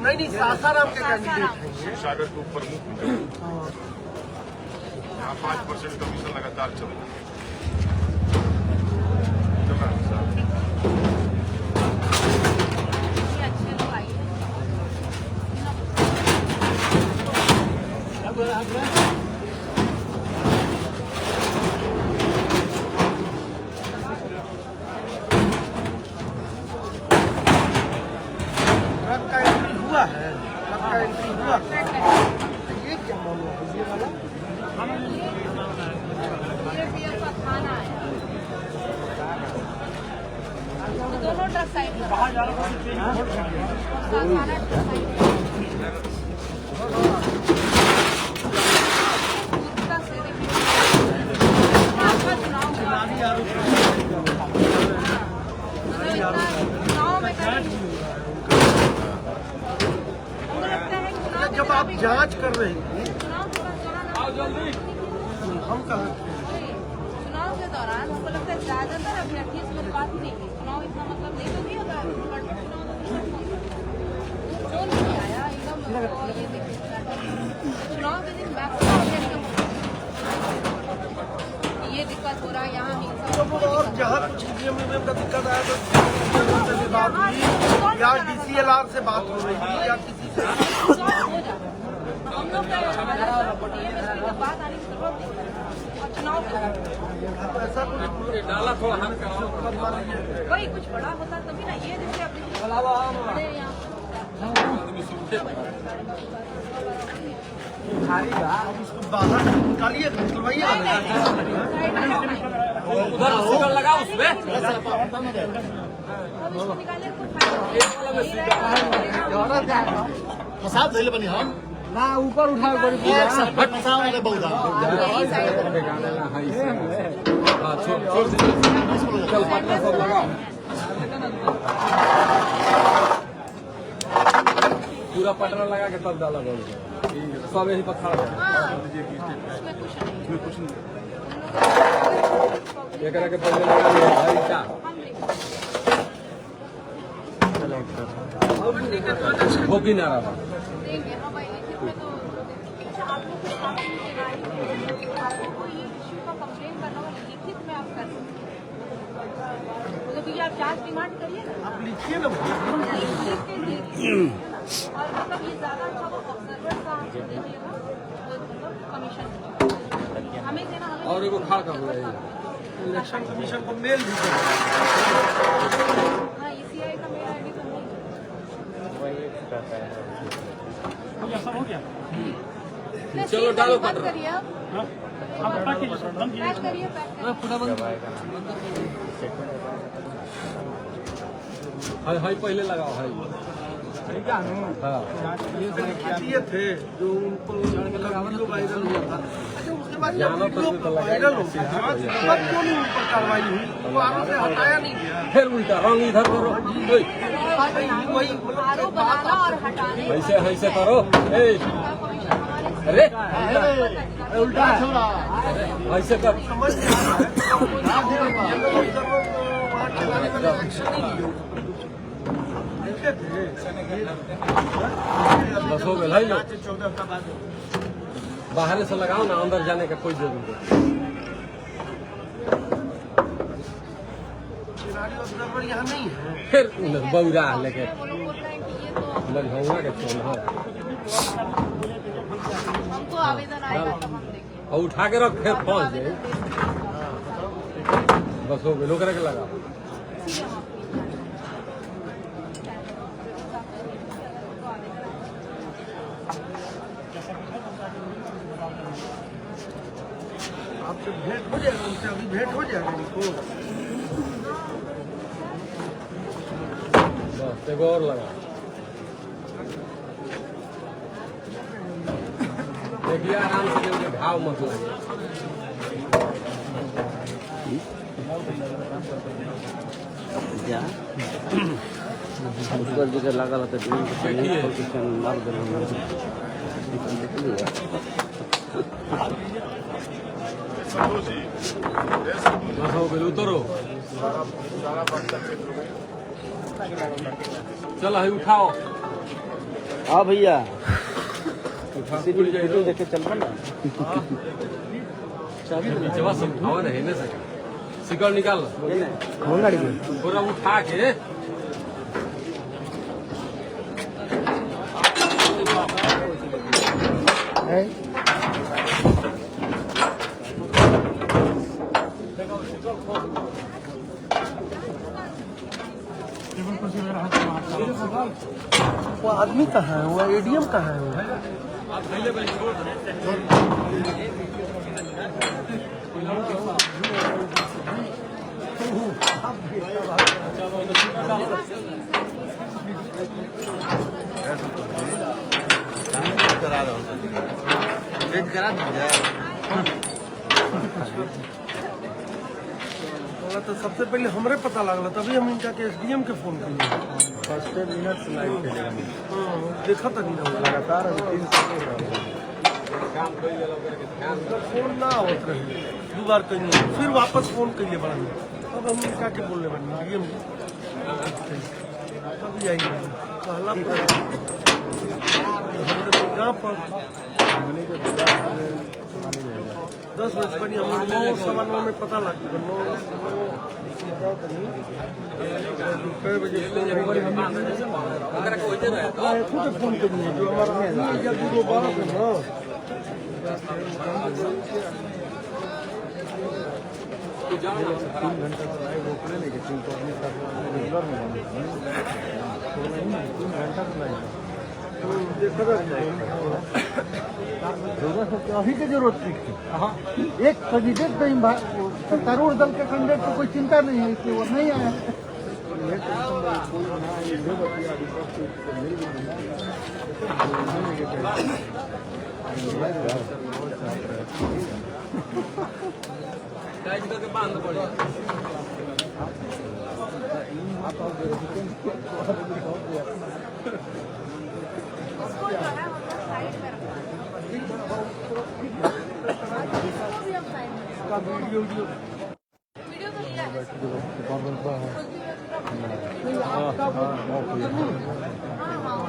नहीं सासाराम के कैंडिडेट हैं। सागर के ऊपर मुख्य यहाँ 5% कमीशन लगातार चल रहा है। अच्छे लोग आइए ट्रक का एंट्री हुआ है। ट्रक का एंट्री हुआ ये क्या मामला है? ये वाला का खाना है तो दोनों ट्रक साइड खाना ट्रक जब आप जांच कर रहे थे हम कहा चुनाव के दौरान हमको लगता है ज्यादातर अभ्यर्थी इसमें बात ही नहीं की। चुनाव इतना मतलब नहीं तो नहीं होता जो नहीं आया एकदम ये देखिए चुनाव के दिन मैक्सिमम अभ्यर्थी ये दिक्कत हो रहा है यहाँ हिंसा और जहाँ कुछ ईवीएम का दिक्कत आया तो से बात हुई या डीसीएलआर से बात हो रही थी या किसी से हो जाता हम लोग का बात आने की जरूरत नहीं और चुनाव ऐसा कुछ डाला थोड़ा हाथ कराओ। वही कुछ बड़ा होता तभी ना ये जैसे अपने अब इसको बाहर निकालिए निकलवाइए उधर स्टिकर लगा उसमें। फसाद धैले बनी हम ना ऊपर उठाओ करी एक साथ फसाओ वाले बहुधा चल पटना सब लगाओ पूरा पटना लगा के तब डाला बोल सब यही पर खड़ा एक के पहले लगा लिया भाई क्या हो कि ना रहा देंगे। हाँ भाई, लिखित में तो अच्छा आप लोग को काफी आपको ये इश्यू का कंप्लेन करना हो लिखित में आप कर सकते हैं। मतलब ये आप चार्ज डिमांड करिए ना, आप लिखिए ना। और मतलब ये ज्यादा अच्छा वो ऑब्जर्वर का हमको दीजिएगा, मतलब कमीशन हमें देना, हमें और एगो खा का हो जाएगा। इलेक्शन कमीशन को मेल भी करें। हाँ ECI का मेरा ID तो नहीं ऐसा हो गया। है। चलो डालो बंद करिए आप, हाँ आप पैक कीजिए सर, बंद कीजिए पैक करिए, पैक करिए। हाय हाय पहले लगाओ हाय। हाँ ये थे जो उनको वीडियो वायरल हुआ था। अच्छा उसके बाद जब वीडियो वायरल हो गया तब क्यों नहीं उन पर कार्रवाई हुई? वो आरोप से हटाया नहीं गया। फिर उल्टा रंग इधर करो, वही आरोप बनाना और हटाने ऐसे ऐसे करो। अरे उल्टा छोड़ा ऐसे कर। समझ नहीं आ रहा है। वहाँ ठिकाने वाले एक्शन नहीं लिए। बस हो गया भाई, 14 का बाद बाहर से लगाओ ना, अंदर जाने का कोई जरूरत नहीं। ऑब्जर्वर यहाँ नहीं है। फिर बौरा लेके वो लोग बोल रहे हैं कि ये तो लगभग के चोन है हमको आवेदन आएगा तब हम देंगे। और उठा के रख, फिर पहुंच जाए। बस हो गया, लोग के लगा। आपसे भेंट हो जाएगा, उनसे अभी भेंट हो जाएगा इनको। बस एगो और लगा। देखिए आराम से देंगे, भाव मत लगे। ऊपर जगह लगा रहता है मार दे। बस हो गया, उतरो। चलो है उठाओ। हाँ भैया उठा पूरी जाए तो देखे चल रहा नीचवा सब उठाओ ना, हेने से सिकड़ निकाल पूरा उठा के। वो आदमी कहाँ है? वो ADM कहाँ है? वो आप पहले भाई छोड़ दो। तो सबसे पहले हमरे पता लगला, तभी हम इनका के SDM के फोन किए। देखा था नहीं लगातार फोन ना होत रहे, 2 बार कहीं फिर वापस फोन कइले बड़ा। अब हम इनका के बोलने बनी SDM तभी आएंगे कहला गाँव पर 10 बजे बनी। हम 9:15 में पता लग गया। 9 बजे खुद फोन करिए जो हमारा जल्दी 12 से ना अभी की जरूरत नहीं। एक कैंडिडेट सत्तारूढ़ दल के कैंडिडेट को कोई चिंता नहीं है कि वो नहीं आया। बांध पड़े उसको जो है हम लोग साइड में रखना वीडियो तो लिया है। हाँ हाँ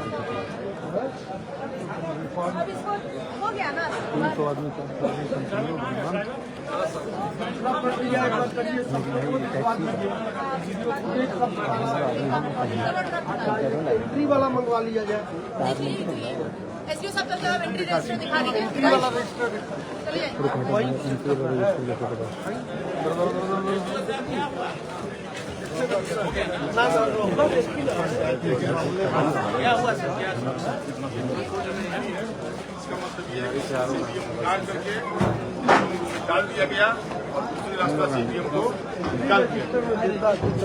अब इसको हो गया ना, एंट्री वाला मंगवा लिया जाए। एसडीओ साहब तक आप एंट्री रजिस्टर दिखा दीजिए। चलिए क्या हुआ सर, क्या डाल दिया गया और दूसरे रास्ता से ईवीएम को निकाल दिया।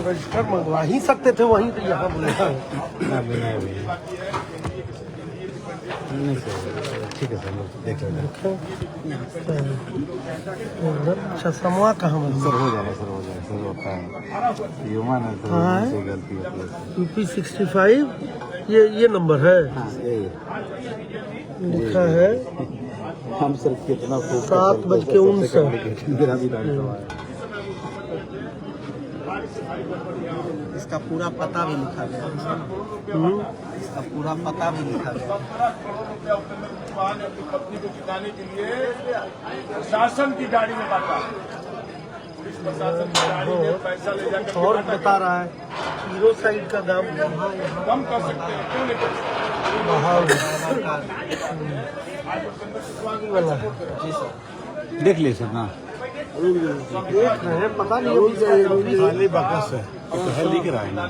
रजिस्टर मंगवा ही सकते थे वहीं, तो यहाँ बोले नहीं सर, ठीक है सर, देख लेंगे अच्छा। समूह कहाँ सर, हो जाएगा सर, हो जाएगा सर, होता है ह्यूमन है सर, से गलती होती है। यूपी 65 ये नंबर है, हाँ, यही लिखा है हम सर कितना 7:59। इसका पूरा पता भी लिखा गया, इसका पूरा पता भी लिखा गया। 15 करोड़ रुपया उपेंद्र कुशवाहा ने अपनी पत्नी को जिताने के लिए प्रशासन की गाड़ी में बांटा। पुलिस प्रशासन की गाड़ी में पैसा ले जाकर और बता रहा है हीरो साइड का दाम कम कर सकते हैं, क्यों नहीं कर सकते? देख ले सर ना, देख रहे हैं, पता नहीं खाली बकस है तो लिख रहा है ना,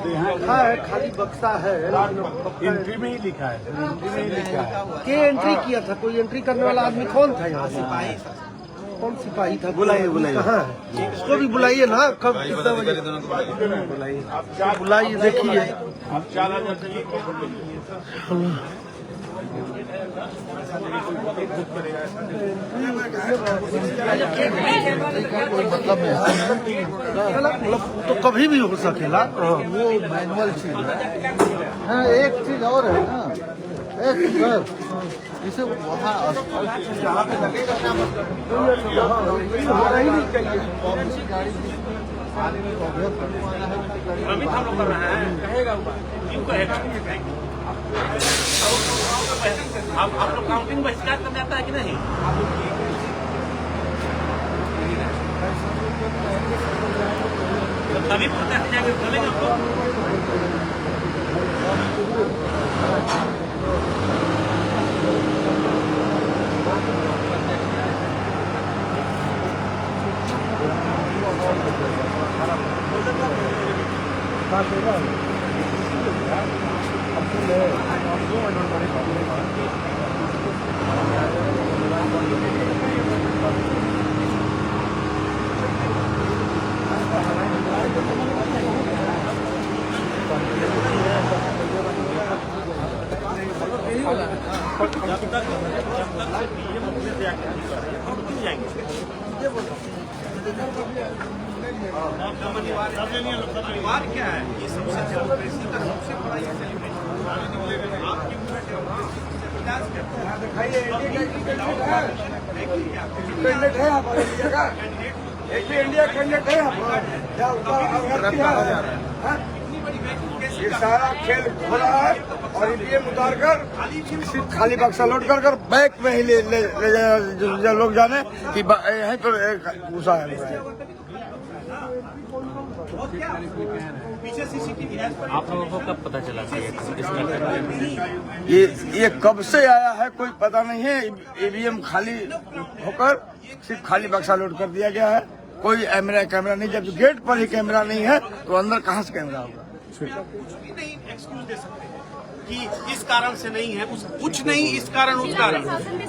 लिखा है, खाली बक्सा है, एंट्री में ही लिखा है, एंट्री में ही लिखा है। के एंट्री किया था? कोई एंट्री करने वाला आदमी कौन था यहाँ? सिपाही। कौन सिपाही था? बुलाइए, बुलाइए। कहाँ है? इसको भी बुलाइए ना, कब कितना बजे बुलाइए, देखिए। मतलब तो कभी भी हो सकेला, वो मैनुअल चीज है। हाँ, एक चीज और है ना, एक सर इसे वहाँ जहाँ पे लगेगा ना, होना ही नहीं चाहिए। अभी हम लोग कर रहे हैं, कहेगा क्यों कहेगा? आप लोग काउंटिंग बहिष्कार करने आता है कि नहीं? तभी प्रोटेस्ट जाके चलेंगे हम लोग। परिवार क्या है? ये सबसे डेमोक्रेसी का सबसे बड़ा ये सेलिब्रेशन। आपकी मूवमेंट कैंडिडेट है हमारे इंडिया का, एक भी इंडिया कैंडिडेट है ये सारा खेल हो रहा है। और ईवीएम उतार कर सिर्फ खाली बक्सा लोड कर बैक में ही ले लोग जाने कि यहीं पर घुसा है। पीछे सीसीटीवी आप लोगों को कब पता चला कि ये कब से आया है कोई पता नहीं है। ईवीएम खाली होकर सिर्फ खाली बक्सा लोड कर दिया गया है, कोई कैमरा नहीं। जब गेट पर ही कैमरा नहीं है तो अंदर कहाँ से कैमरा होगा? कुछ भी नहीं एक्सक्यूज दे सकते कि इस कारण से नहीं है, कुछ नहीं, इस कारण उस कारण।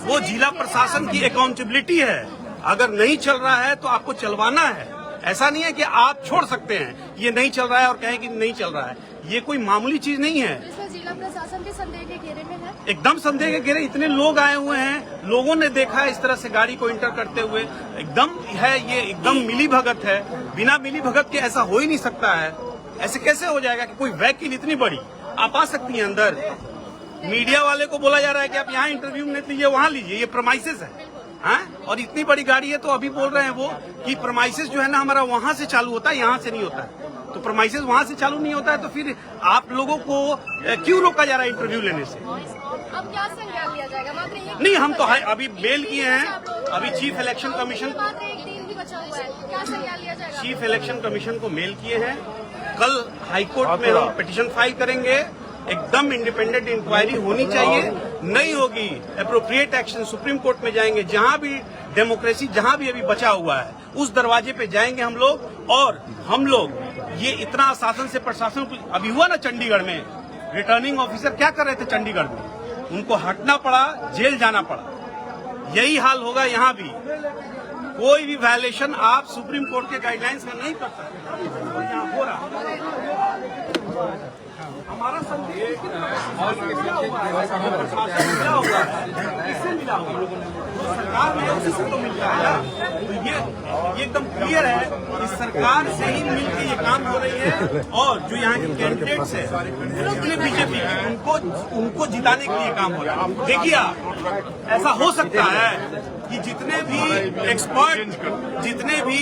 वो जिला प्रशासन की अकाउंटेबिलिटी है। अगर नहीं चल रहा है तो आपको चलवाना है। ऐसा नहीं है कि आप छोड़ सकते हैं, ये नहीं चल रहा है और कहें कि नहीं चल रहा है। ये कोई मामूली चीज नहीं है। जिला प्रशासन भी संदेह के घेरे में है। एकदम संदेह के घेरे, इतने लोग आए हुए हैं, लोगों ने देखा है इस तरह से गाड़ी को इंटर करते हुए। एकदम है, ये एकदम मिली भगत है। बिना मिली भगत के ऐसा हो ही नहीं सकता है। ऐसे कैसे हो जाएगा कि कोई वैकिल इतनी बड़ी आप आ सकती हैं अंदर? मीडिया वाले को बोला जा रहा है कि आप यहाँ इंटरव्यू नहीं लीजिए, वहाँ लीजिए, ये प्रमाइसेस है। हाँ? और इतनी बड़ी गाड़ी है तो अभी बोल रहे हैं वो कि प्रमाइसेस जो है ना हमारा वहाँ से चालू होता है, यहाँ से नहीं होता है। तो प्रोमाइसेस वहां से चालू नहीं होता है तो फिर आप लोगों को क्यों रोका जा रहा है इंटरव्यू लेने से? अब क्या संज्ञान लिया जाएगा? मात्र एक नहीं, हम तो अभी मेल किए हैं, अभी चीफ इलेक्शन कमीशन, मात्र एक दिन भी बचा हुआ है, क्या संज्ञान लिया जाएगा? चीफ इलेक्शन कमीशन को मेल किए हैं। कल हाईकोर्ट में हम पिटीशन फाइल करेंगे। एकदम इंडिपेंडेंट इंक्वायरी होनी चाहिए, नहीं होगी एप्रोप्रिएट एक्शन सुप्रीम कोर्ट में जाएंगे। जहां भी डेमोक्रेसी जहां भी अभी बचा हुआ है उस दरवाजे पे जाएंगे हम लोग। और हम लोग ये इतना शासन से प्रशासन अभी हुआ ना चंडीगढ़ में, रिटर्निंग ऑफिसर क्या कर रहे थे चंडीगढ़ में, उनको हटना पड़ा, जेल जाना पड़ा। यही हाल होगा यहाँ भी। कोई भी वायलेशन आप सुप्रीम कोर्ट के गाइडलाइंस का नहीं कर सकते, और यहाँ हो रहा। हमारा संदेश मिला होगा, किससे मिला होगा? सरकार में उसी से तो मिलता है। तो ये एकदम क्लियर है कि सरकार से ही मिलकर ये काम हो रही है। और जो यहाँ के कैंडिडेट्स है बीजेपी के, उनको जिताने के लिए काम हो रहा है। देखिए आप, ऐसा हो सकता है कि जितने भी एक्सपर्ट, जितने भी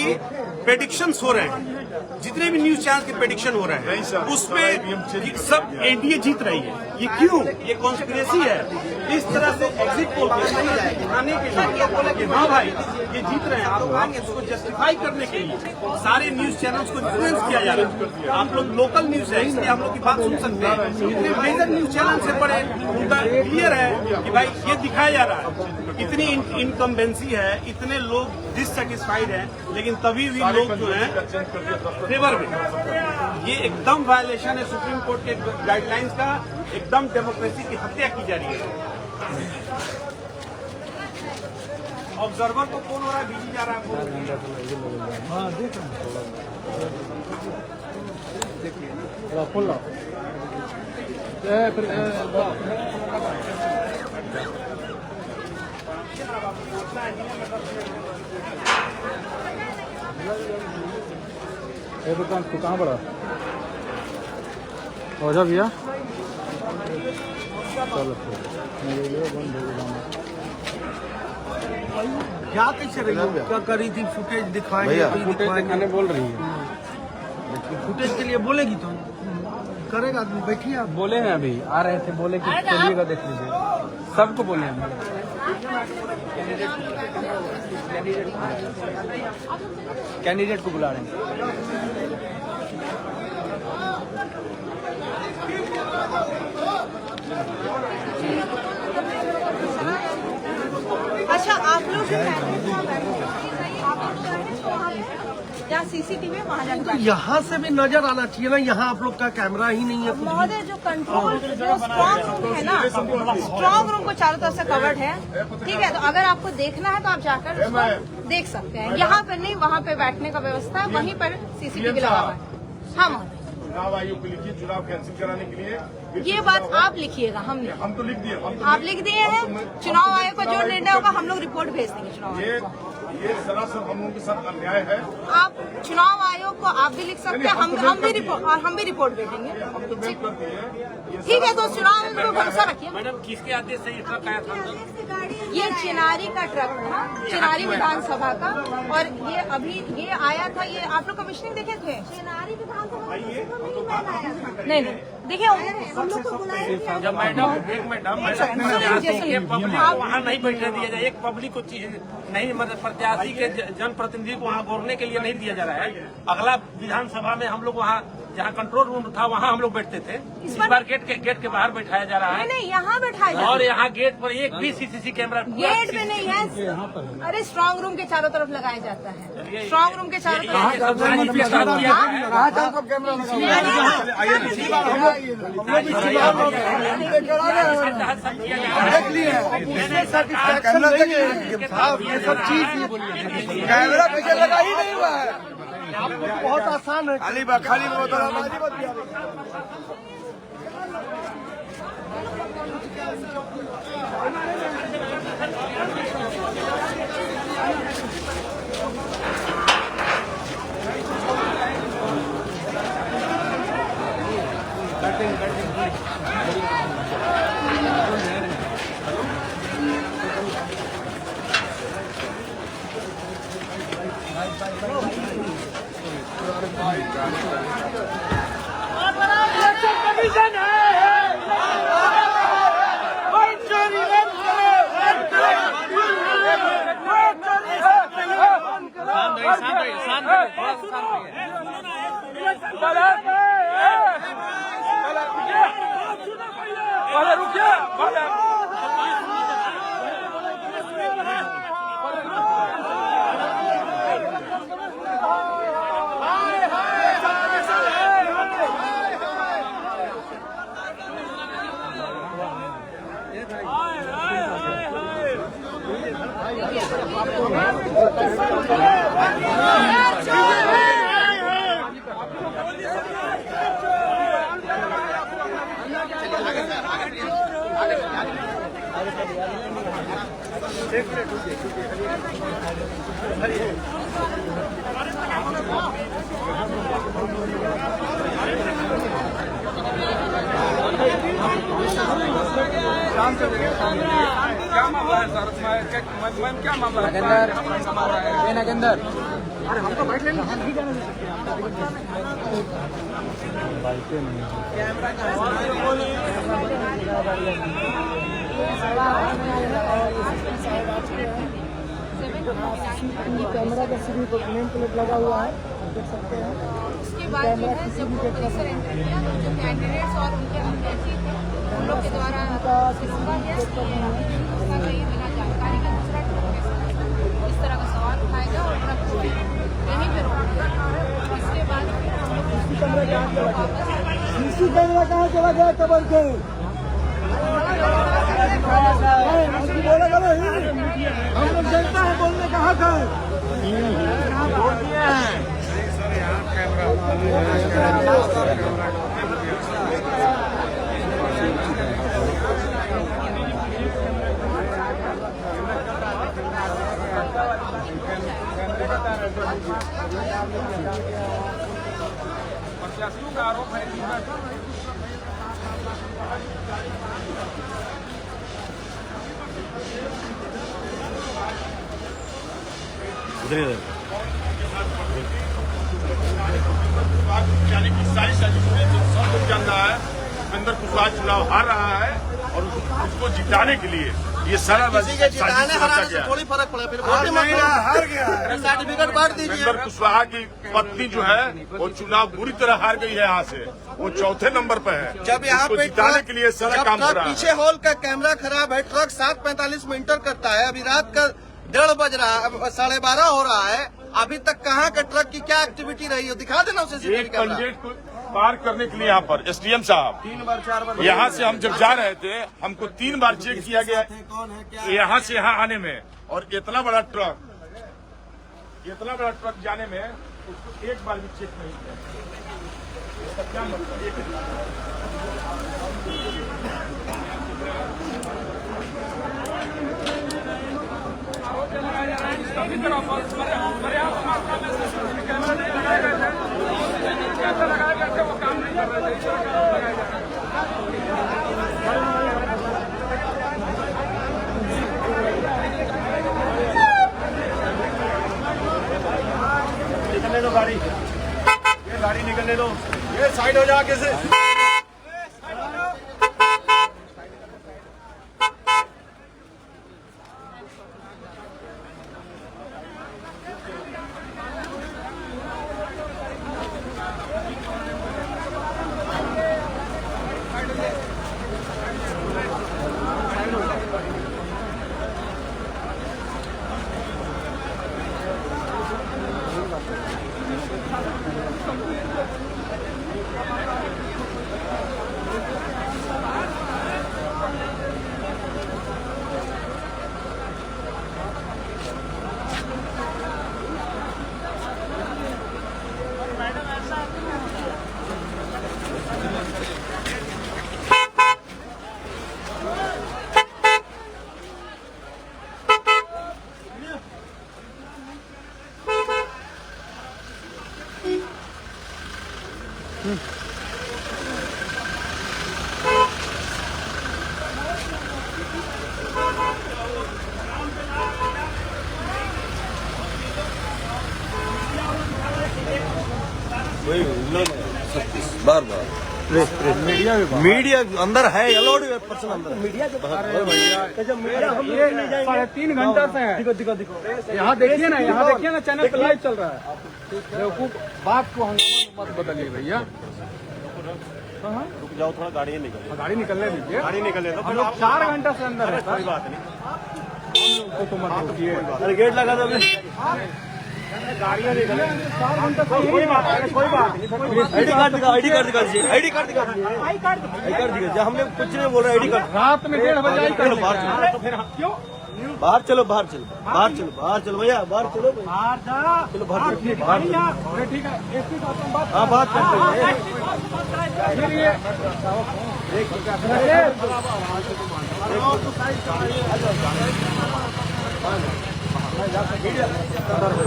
प्रेडिक्शंस हो रहे हैं, जितने भी न्यूज चैनल के प्रेडिक्शन हो रहे हैं, उसमें सब एनडीए जीत रही है। ये क्यों? ये कॉन्स्पिरेसी है। इस तरह से एग्जिट पोल दिखाने के लिए बोले कि हाँ भाई ये जीत रहे हैं, आप उसको जस्टिफाई करने के लिए सारे न्यूज चैनल्स को इन्फ्लुएंस किया जा रहा है। आप लोग लोकल न्यूज है, इसलिए हम लोग की बात सुन सकते हैं। इतने मेजर न्यूज चैनल से पढ़े, उनका क्लियर है कि भाई ये दिखाया जा रहा है। इतनी इनकम्बेंसी है, इतने लोग डिससेटिस्फाइड हैं, लेकिन तभी भी लोग जो है फेवर में। ये एकदम वायलेशन है सुप्रीम कोर्ट के गाइडलाइंस का, एकदम डेमोक्रेसी की हत्या की जा रही है। ऑब्जर्वर को फोन हो रहा है, बिजी जा रहा है। हाँ देख दुकान तो कहाँ पड़ा हो जा भैया? चलो क्या कैसे रही हो? क्या करी थी? फुटेज दिखाएंगे, फुटेज दिखाने बोल रही है। फुटेज के लिए बोलेगी तो करेगा आदमी। बैठिए आप। बोले हैं अभी आ रहे थे, बोले कि चलिएगा देख लीजिए, सबको बोले हैं। कैंडिडेट को बुला रहे हैं। अच्छा, आप लोग जहाँ सीसीटीवी है वहाँ जाकर यहाँ से भी नजर आना चाहिए ना, यहाँ आप लोग का कैमरा ही नहीं है। महोदय जो कंट्रोल जो स्ट्रॉन्ग रूम है ना, स्ट्रॉन्ग रूम को चारों तरफ से कवर्ड है, ठीक है। तो अगर आपको देखना है तो आप जाकर उसको देख सकते हैं। यहाँ पर नहीं, वहाँ पे बैठने का व्यवस्था है, वहीं पर सीसीटीवी लगा हुआ है। हाँ महोदय, चुनाव आयोग को लिखिए, चुनाव कैंसिल कराने के लिए। ये बात आप लिखिएगा, हम तो लिख दिए, आप लिख दिए हैं। चुनाव आयोग का जो निर्णय होगा हम लोग रिपोर्ट भेज देंगे चुनाव आयोग को। ये सरासर हम लोगों के साथ अन्याय है। आप चुनाव आयोग को आप भी लिख सकते हैं, हम भी रिपोर्ट भेजेंगे। हम तो मेल कर दिए। ठीक है, तो चुनाव आयोग पर भरोसा रखिए। मैडम किसके आदेश से ये ट्रक आया था? ये चिनारी का ट्रक था, चिनारी विधानसभा का, और ये अभी ये आया था। ये आप लोग कमिश्निंग देखे थे? चिनारी विधानसभा नहीं, देखिए हम लोग को बुलाया। जब मैडम एक मैडम पब्लिक वहाँ नहीं बैठने दिया जाए, एक पब्लिक को नहीं, मतलब प्रत्याशी के जनप्रतिनिधि को वहाँ बोलने के लिए नहीं दिया जा रहा है। अगला विधानसभा में हम लोग वहाँ जहाँ कंट्रोल रूम था वहाँ हम लोग बैठते थे, इस बार गेट के बाहर बैठाया जा रहा है। नहीं, यहाँ बैठाया और यहाँ गेट पर एक भी सीसीसी कैमरा गेट पे नहीं है। अरे स्ट्रांग रूम के चारों तरफ लगाया जाता है। स्ट्रांग रूम के चारों तरफ सब चीज कैमरा पैसे लगा ही नहीं हुआ है। बहुत आसान है। खाली क्या मामला है सर? मैम क्या मामला है? नागेंदर अरे हम तो बैठ लेंगे। कैमरा का सीधी नेम प्लेट लगा हुआ है, देख सकते हैं। उसके बाद जो है जब वो परिसर एंटर किया तो जो कैंडिडेट्स और उनके अभ्यर्थी थे उन लोग के द्वारा उसका कहीं बिना जानकारी के दूसरा ट्रक इस तरह का सवाल उठाएगा और ट्रक को यहीं पर रोकेगा। इसके बाद फिर हम लोग कैमरा कहाँ चला गया कबर के? हम लोग जनता है, बोलने का हक है। प्रत्याशियों का आरोप है कि यानी कि सारी सब लोग जान रहा है उपेंद्र कुशवाहा चुनाव हार रहा है और उसको जिताने के लिए ये सारा थोड़ी फर्क पड़ा, फिर हार गया है। सर्टिफिकेट बांट दीजिए। उपेंद्र कुशवाहा की पत्नी जो है वो चुनाव बुरी तरह हार गई है। यहाँ से वो चौथे नंबर पर है। जब यहाँ उसको पे जिताने के लिए सारा काम कर रहा है। पीछे हॉल का कैमरा खराब है, ट्रक 7:45 में इंटर करता है, अभी रात का 1:30 बज रहा है, 12:30 हो रहा है, अभी तक कहाँ का ट्रक की क्या एक्टिविटी रही है दिखा देना उसे। एक कैंडिडेट को पार करने के लिए यहाँ पर एसडीएम साहब 3 बार 4 बार यहाँ से हम जब जा रहे थे हमको 3 बार चेक किया गया यहाँ से यहाँ आने में, और इतना बड़ा ट्रक जाने में उसको एक बार भी चेक नहीं किया। इसका क्या मतलब? वो काम नहीं कर रहे थे। निकलने दो गाड़ी, ये गाड़ी निकलने दो, ये साइड हो जा कैसे। बार मीडिया अंदर है, अलाउड पर्सन अंदर है। मीडिया जो 3.5 घंटा से है। दिखो यहाँ देखिए ना, चैनल पे लाइव चल रहा है। बेवकूफ बात को हंगामा मत बदलिए भैया। रुक जाओ थोड़ा, गाड़ी निकल, गाड़ी निकलने दीजिए, गाड़ी निकलने दो। हम लोग 4 घंटा से अंदर है। कोई बात नहीं, हम लोग को तो मत रोकिए। अरे गेट लगा दो, गाड़ियाँ निकले 4 घंटा से। कोई बात नहीं। आईडी कार्ड दिखा दीजिए, आईडी कार्ड दिखा दीजिए। हमने कुछ नहीं बोल रहा, आईडी कार्ड। रात में 1:30 बजे आई कर तो फिर क्यों बाहर चलो बाहर चलो बाहर चलो बाहर चलो भैया बाहर चलो बाहर जा चलो बाहर चलो बाहर चलो ठीक है एसपी साहब से बात हाँ बात करते हैं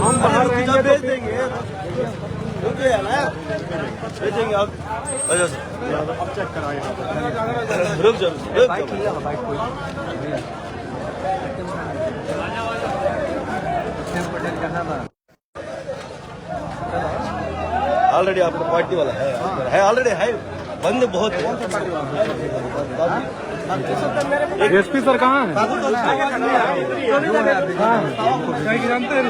हम बाहर रहेंगे भेज देंगे भेजेंगे आप अब चेक कराइए रुक जाओ ऑलरेडी आपका पार्टी वाला है ऑलरेडी है बंद बहुत है एसपी सर कहाँ है जानते हैं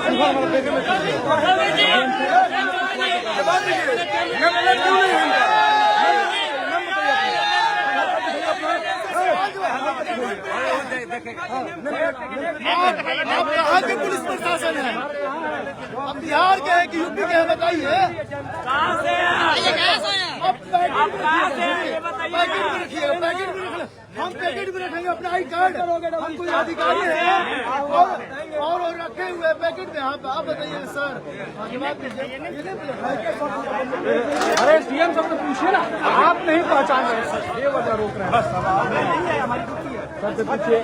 आप कहाँ के पुलिस प्रशासन है? आप बिहार के हैं कि यूपी के हैं बताइए। कहाँ से हैं? आप पैकेट में रखिएगा, पैकेट में रखना। हम पैकेट में रखेंगे अपना आई कार्ड। हम कोई अधिकारी हैं और रखे हुए पैकेट में आप बताइए सर। अरे सीएम साहब से पूछिए ना, आप नहीं पहचान रहे सर, ये वजह रोक रहे हैं बस। सर से पूछिए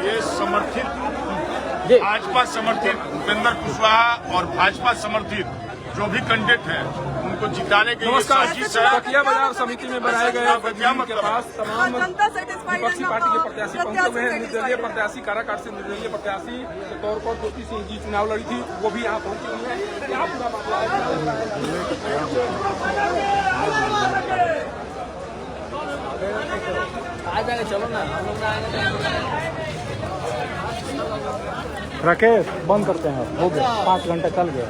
ये समर्थित भाजपा समर्थित उपेंद्र कुशवाहा और भाजपा समर्थित जो भी कैंडिडेट हैं उनको जिताने के लिए साजिश है। बकिया बाजार समिति में बनाए गए क्या मतलब के पास तमाम जनता सेटिस्फाइड विपक्षी पार्टी के प्रत्याशी पहुंचे हुए हैं। निर्दलीय प्रत्याशी काराकाट से निर्दलीय प्रत्याशी के तौर पर ज्योति सिंह जी चुनाव लड़ी थी, वो भी यहाँ पहुंची हुई है। क्या पूरा मामला है? आ जाएगा, चलो ना हम लोग राकेश बंद करते हैं, हो गया 5 घंटा चल गया।